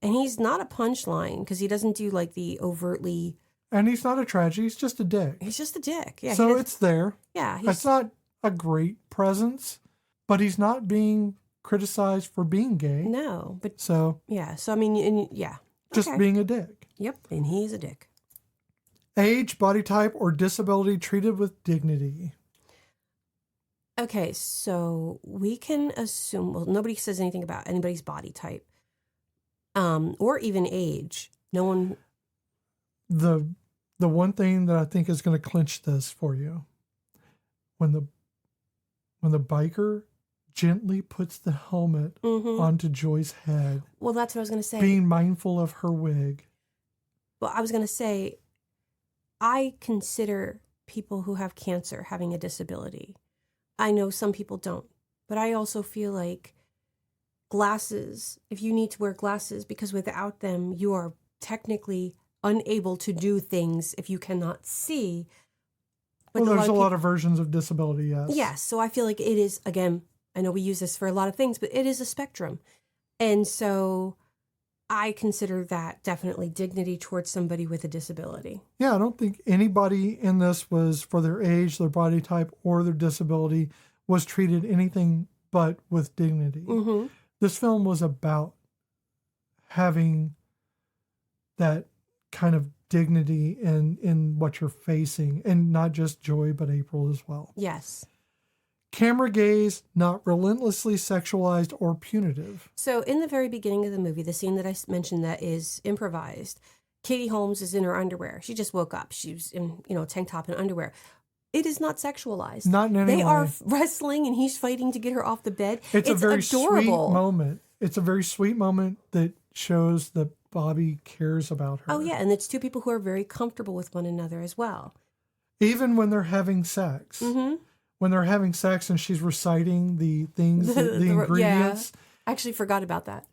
A: and he's not a punchline because he doesn't do like the overtly.
B: And he's not a tragedy; he's just a dick.
A: He's just a dick. Yeah.
B: So it's there.
A: Yeah.
B: It's not a great presence, but he's not being criticized for being gay.
A: No, but
B: so
A: yeah. So I mean,
B: just being a dick.
A: Yep, and he's a dick.
B: Age, body type, or disability treated with dignity.
A: Okay, so we can assume, well, nobody says anything about anybody's body type, or even age. No one.
B: The one thing that I think is going to clinch this for you, when the biker gently puts the helmet onto Joy's head.
A: Well, that's what I was going to say.
B: Being mindful of her wig.
A: Well, I was going to say, I consider people who have cancer having a disability. I know some people don't, but I also feel like glasses, if you need to wear glasses, because without them, you are technically unable to do things if you cannot see.
B: But there's a lot of versions of disability, yes.
A: Yes, so I feel like it is, again, I know we use this for a lot of things, but it is a spectrum. And so I consider that definitely dignity towards somebody with a disability.
B: Yeah, I don't think anybody in this was, for their age, their body type, or their disability, was treated anything but with dignity.
A: Mm-hmm.
B: This film was about having that kind of dignity in what you're facing, and not just Joy, but April as well.
A: Yes.
B: Camera gaze, not relentlessly sexualized or punitive.
A: So in the very beginning of the movie, the scene that I mentioned that is improvised, Katie Holmes is in her underwear. She just woke up. She was in, tank top and underwear. It is not sexualized.
B: Not in any way.
A: They are wrestling, and he's fighting to get her off the bed.
B: It's a very
A: adorable.
B: Sweet moment. It's a very sweet moment that shows that Bobby cares about her.
A: Oh, yeah, and it's two people who are very comfortable with one another as well.
B: Even when they're having sex.
A: Mm-hmm.
B: When they're having sex and she's reciting the things, the ingredients.
A: Yeah. I actually forgot about that.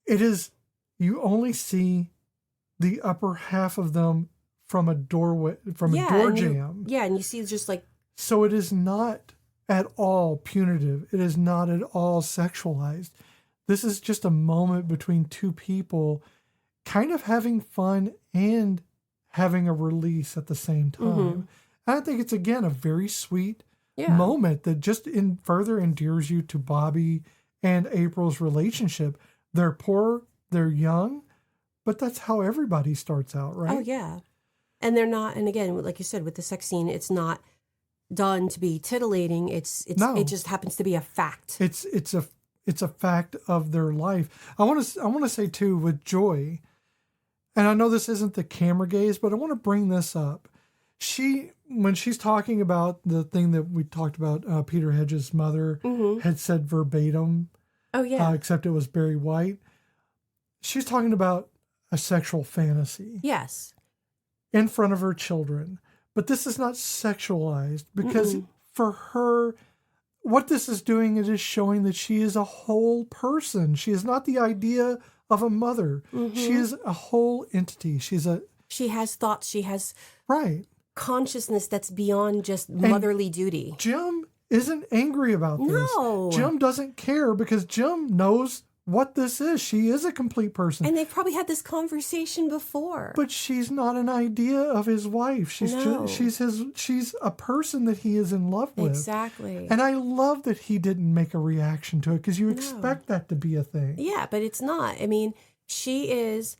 B: It is, you only see the upper half of them from a doorway, from a door jamb.
A: And you see just like.
B: So it is not at all punitive. It is not at all sexualized. This is just a moment between two people kind of having fun and having a release at the same time. Mm-hmm. And I think it's, again, a very sweet moment that just further endears you to Bobby and April's relationship. They're poor, they're young, but that's how everybody starts out, right?
A: Oh, yeah. And they're not, and again, like you said, with the sex scene, it's not done to be titillating. It just happens to be a fact.
B: It's a fact of their life. I want to say too, with Joy, and I know this isn't the camera gaze, but I want to bring this up. when she's talking about the thing that we talked about, Peter Hedges' mother had said verbatim.
A: Oh, yeah.
B: Except it was Barry White. She's talking about a sexual fantasy.
A: Yes.
B: In front of her children. But this is not sexualized because for her, what this is doing, it is showing that she is a whole person. She is not the idea of a mother. She is a whole entity. She has
A: thoughts. She has
B: consciousness
A: that's beyond just motherly duty.
B: Jim isn't angry about this.
A: No.
B: Jim doesn't care because Jim knows what this is. She is a complete person.
A: And they've probably had this conversation before.
B: But she's not an idea of his wife. She's she's a person that he is in love with.
A: Exactly.
B: And I love that he didn't make a reaction to it because you expect that to be a thing.
A: Yeah, but it's not. I mean, she is,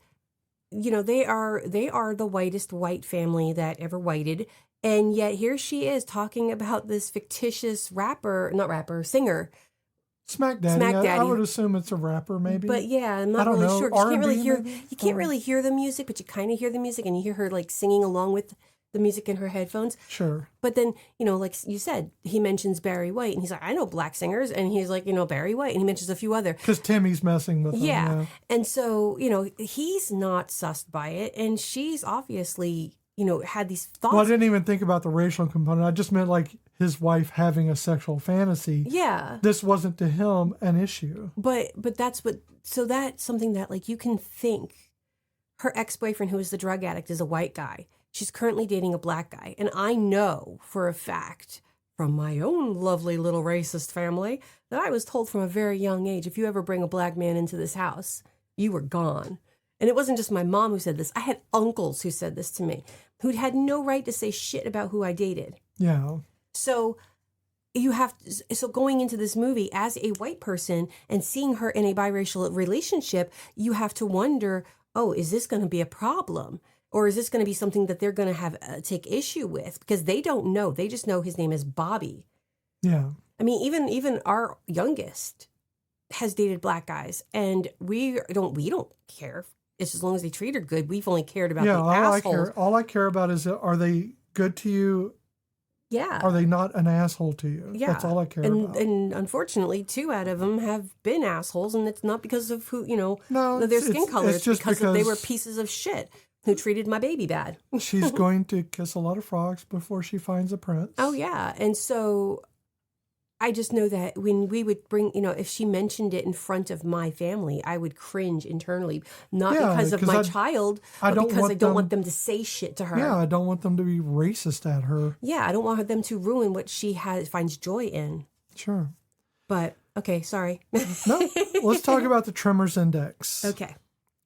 A: they are the whitest white family that ever whited. And yet here she is talking about this fictitious singer.
B: Smack Daddy. I would assume it's a rapper, maybe.
A: But yeah, I'm not really sure. You can't really hear the music, but you kind of hear the music, and you hear her like singing along with the music in her headphones.
B: Sure.
A: But then, like you said, he mentions Barry White, and he's like, I know black singers, and he's like, Barry White, and he mentions a few other.
B: Because Timmy's messing with him. Yeah.
A: And so, he's not sussed by it, and she's obviously, had these thoughts.
B: Well, I didn't even think about the racial component. I just meant like his wife having a sexual fantasy.
A: Yeah.
B: This wasn't to him an issue.
A: But that's something that like you can think her ex-boyfriend, who is the drug addict, is a white guy. She's currently dating a black guy. And I know for a fact from my own lovely little racist family that I was told from a very young age, if you ever bring a black man into this house, you were gone. And it wasn't just my mom who said this. I had uncles who said this to me, who'd had no right to say shit about who I dated.
B: Yeah.
A: So going into this movie as a white person and seeing her in a biracial relationship, you have to wonder, is this going to be a problem? Or is this going to be something that they're going to have take issue with? Because they don't know. They just know his name is Bobby.
B: Yeah.
A: I mean, even our youngest has dated black guys, and we don't care. It's as long as they treat her good. We've only cared about the assholes.
B: All I care about is, are they good to you?
A: Yeah.
B: Are they not an asshole to you?
A: Yeah.
B: That's all I care about.
A: And unfortunately, 2 out of them have been assholes, and it's not because of who, their skin color. It's just because they were pieces of shit who treated my baby bad.
B: She's going to kiss a lot of frogs before she finds a prince.
A: Oh, yeah. And so I just know that when we would bring, if she mentioned it in front of my family, I would cringe internally, not because of my child, but because I don't want them to say shit to her.
B: Yeah, I don't want them to be racist at her.
A: Yeah, I don't want them to ruin what she finds joy in.
B: Sure.
A: But, okay, sorry.
B: No, let's talk about the Tremors Index.
A: Okay.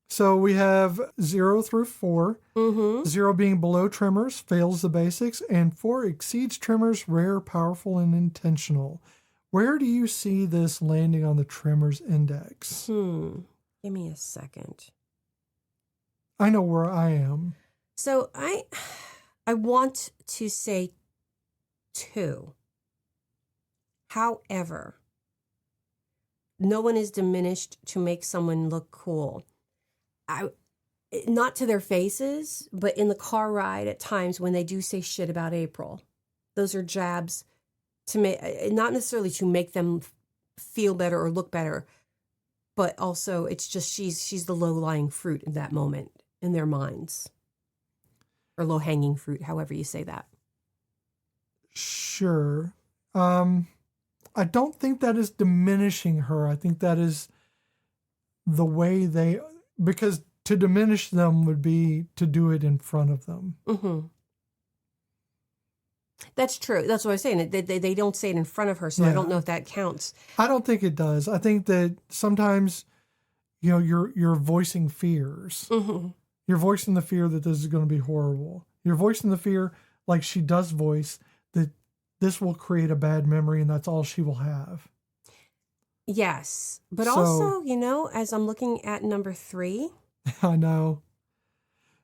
B: So we have 0 through 4. 0 being below Tremors, fails the basics, and 4 exceeds Tremors, rare, powerful, and intentional. Where do you see this landing on the Tremors Index?
A: Give me a second.
B: I know where I am.
A: So I want to say 2. However, no one is diminished to make someone look cool. Not to their faces, but in the car ride at times when they do say shit about April. Those are jabs to make, not necessarily to make them feel better or look better, but also it's just she's the low-lying fruit in that moment in their minds. Or low-hanging fruit, however you say that.
B: Sure. I don't think that is diminishing her. I think that is the way because to diminish them would be to do it in front of them.
A: Mm-hmm. That's true. That's what I was saying. They don't say it in front of her, so I don't know if that counts.
B: I don't think it does. I think that sometimes, you're voicing fears.
A: Mm-hmm.
B: You're voicing the fear that this is going to be horrible. You're voicing the fear, like she does voice, that this will create a bad memory and that's all she will have.
A: Yes. But also, as I'm looking at number 3.
B: I know.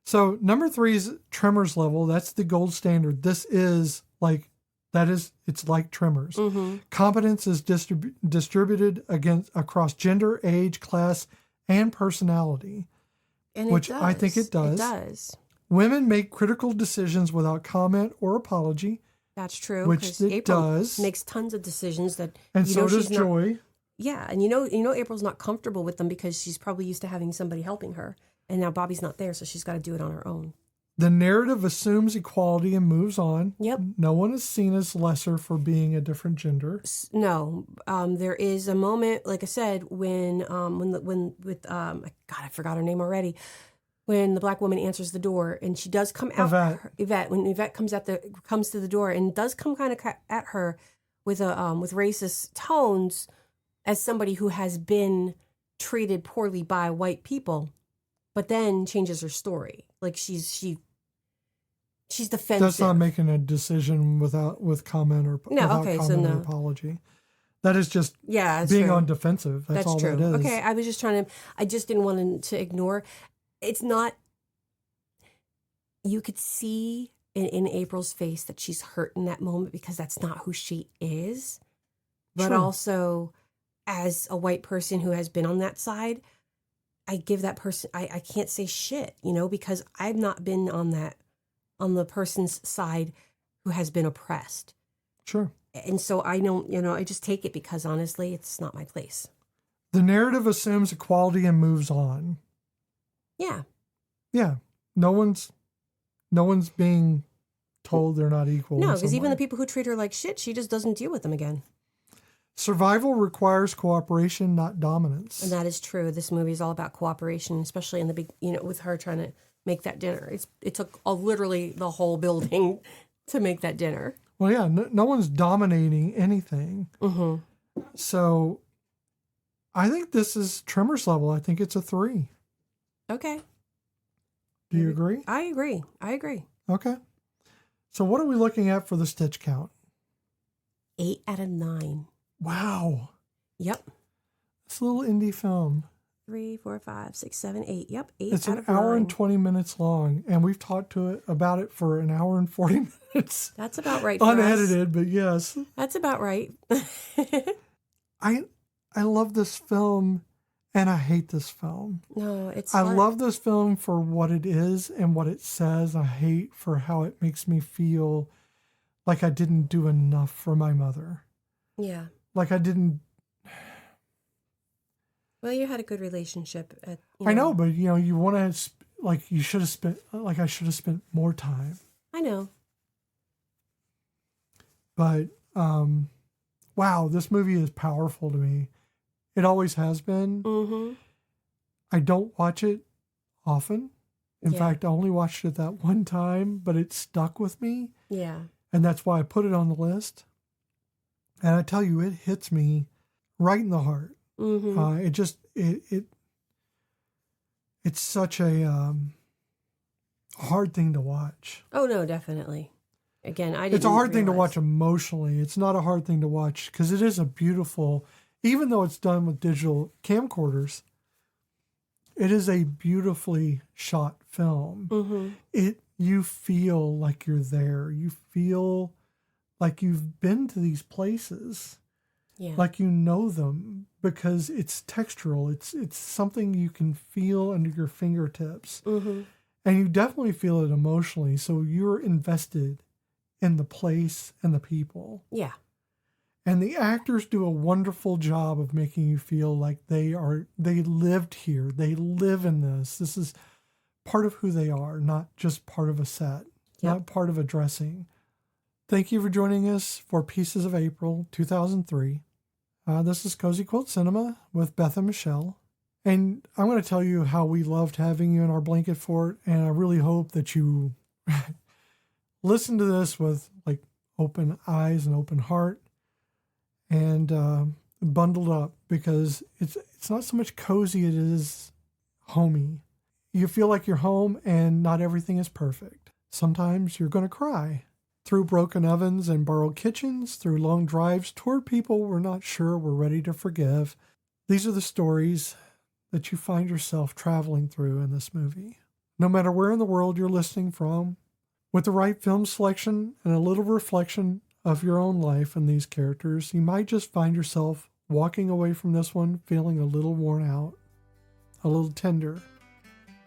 B: So number 3 is Tremors level. That's the gold standard. This is it's like Tremors.
A: Mm-hmm.
B: Competence is distributed across gender, age, class, and personality.
A: And
B: which I think it does.
A: It does.
B: Women make critical decisions without comment or apology.
A: That's true.
B: Which it
A: April
B: does.
A: makes tons of decisions that
B: And
A: you
B: so
A: know
B: does
A: she's not.
B: Joy.
A: Yeah, and you know April's not comfortable with them because she's probably used to having somebody helping her, and now Bobby's not there, so she's got to do it on her own.
B: The narrative assumes equality and moves on.
A: Yep.
B: No one is seen as lesser for being a different gender.
A: No, there is a moment, like I said, when I forgot her name already. When the black woman answers the door, and she does come out. Yvette. When Yvette comes to the door and does come kind of at her with racist tones, as somebody who has been treated poorly by white people, but then changes her story. Like she's defensive.
B: That's not making a decision with comment or or apology. That is just being on defensive. That's all
A: true.
B: that is.
A: Okay, I just didn't want to ignore. It's not. You could see in April's face that she's hurt in that moment because that's not who she is. But also, as a white person who has been on that side, I give that person, I can't say shit, because I've not been on the person's side who has been oppressed.
B: Sure.
A: And so I don't, I just take it because honestly, it's not my place.
B: The narrative assumes equality and moves on.
A: Yeah.
B: Yeah. No one's being told they're not equal.
A: No, because even the people who treat her like shit, she just doesn't deal with them again.
B: Survival requires cooperation, not dominance.
A: And that is true. This movie is all about cooperation, especially in the big, with her trying to make that dinner. It took literally the whole building to make that dinner.
B: Well, yeah, no one's dominating anything.
A: Mm-hmm.
B: So I think this is Tremors level. I think it's a 3.
A: Okay.
B: Do you agree?
A: I agree.
B: Okay. So what are we looking at for the stitch count?
A: 8 out of 9.
B: Wow.
A: Yep.
B: It's a little indie film.
A: 3, 4, 5, 6, 7, 8. Yep. 8
B: it's
A: out
B: an
A: of 9.
B: hour and 20 minutes long, and we've talked about it for an hour and 40 minutes.
A: That's about right. For
B: Unedited, but yes.
A: That's about right.
B: I love this film, and I hate this film.
A: No, it's.
B: I love this film for what it is and what it says. I hate for how it makes me feel like I didn't do enough for my mother.
A: Yeah.
B: Like I didn't.
A: Well, you had a good relationship.
B: I know, but you want to you should have spent I should have spent more time.
A: I know.
B: But wow, this movie is powerful to me. It always has been.
A: Mm-hmm.
B: I don't watch it often. In fact, I only watched it that one time, but it stuck with me.
A: Yeah.
B: And that's why I put it on the list. And I tell you, it hits me right in the heart.
A: Mm-hmm.
B: It's such a hard thing to watch.
A: Oh no, definitely. Again,
B: It's a hard thing to watch emotionally. It's not a hard thing to watch because it is a beautiful, even though it's done with digital camcorders, it is a beautifully shot film.
A: Mm-hmm.
B: You feel like you're there. You feel like you've been to these places.
A: Yeah.
B: Like you know them because it's textural. It's something you can feel under your fingertips.
A: Mm-hmm.
B: And you definitely feel it emotionally. So you're invested in the place and the people.
A: Yeah.
B: And the actors do a wonderful job of making you feel like they lived here. They live in this. This is part of who they are, not just part of a set, not part of a dressing. Thank you for joining us for Pieces of April 2003. This is Cozy Quilt Cinema with Beth and Michelle. And I'm going to tell you how we loved having you in our blanket fort. And I really hope that you listen to this with open eyes and open heart and bundled up because it's not so much cozy, it is homey. You feel like you're home and not everything is perfect. Sometimes you're going to cry. Through broken ovens and borrowed kitchens, through long drives toward people we're not sure we're ready to forgive. These are the stories that you find yourself traveling through in this movie. No matter where in the world you're listening from, with the right film selection and a little reflection of your own life and these characters, you might just find yourself walking away from this one feeling a little worn out, a little tender,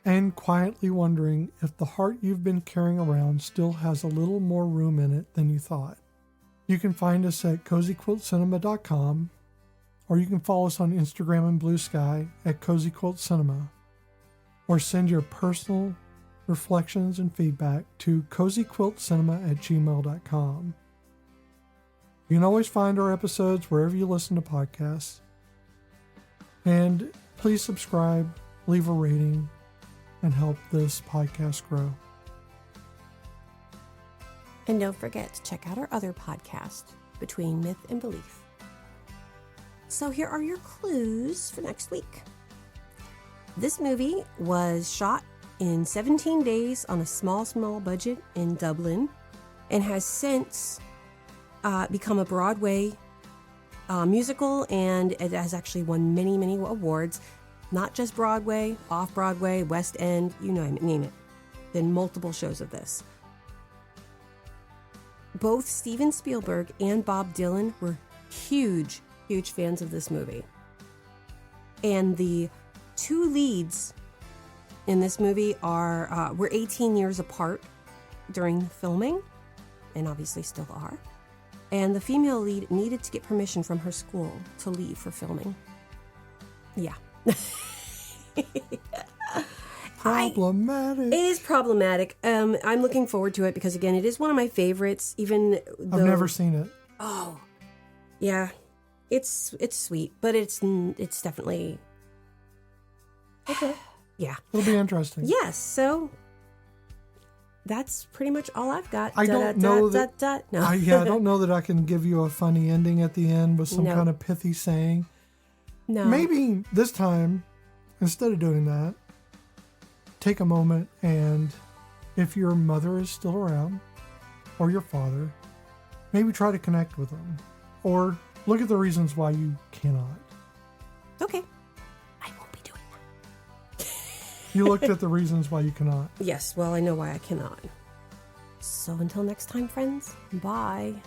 B: and quietly wondering if the heart you've been carrying around still has a little more room in it than you thought. You can find us at cozyquiltcinema.com, or you can follow us on Instagram and Blue Sky at Cozy Quilt Cinema, or send your personal reflections and feedback to cozyquiltcinema@gmail.com. You can always find our episodes wherever you listen to podcasts. And please subscribe, leave a rating, and help this podcast grow.
A: And don't forget to check out our other podcast, Between Myth and Belief. So here are your clues for next week. This movie was shot in 17 days on a small budget in Dublin and has since become a Broadway musical, and it has actually won many awards. Not just Broadway, off-Broadway, West End, you name it. Been multiple shows of this. Both Steven Spielberg and Bob Dylan were huge fans of this movie. And the two leads in this movie were 18 years apart during the filming, and obviously still are. And the female lead needed to get permission from her school to leave for filming. Yeah.
B: Problematic.
A: It is problematic. I'm looking forward to it because, again, it is one of my favorites. Even though,
B: I've never seen it.
A: Oh, yeah, it's sweet, but it's definitely
B: okay.
A: Yeah,
B: it'll be interesting.
A: Yes, so that's pretty much all I've got.
B: I don't know that.
A: No.
B: I don't know that I can give you a funny ending at the end with some kind of pithy saying.
A: No.
B: Maybe this time, instead of doing that, take a moment and, if your mother is still around, or your father, maybe try to connect with them, or look at the reasons why you cannot.
A: Okay. I won't be doing that.
B: You looked at the reasons why you cannot.
A: Yes, well, I know why I cannot. So until next time, friends, bye.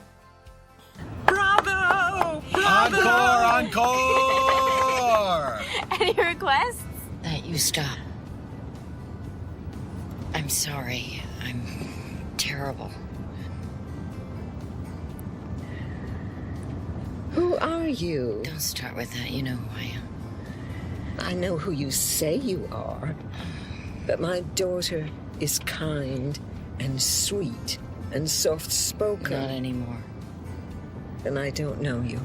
C: Bravo! Bravo! Encore!
D: Any requests?
E: That you stop. I'm sorry. I'm terrible.
F: Who are you?
E: Don't start with that. You know who I am.
F: I know who you say you are, but my daughter is kind and sweet and soft-spoken.
E: Not anymore.
F: And I don't know you.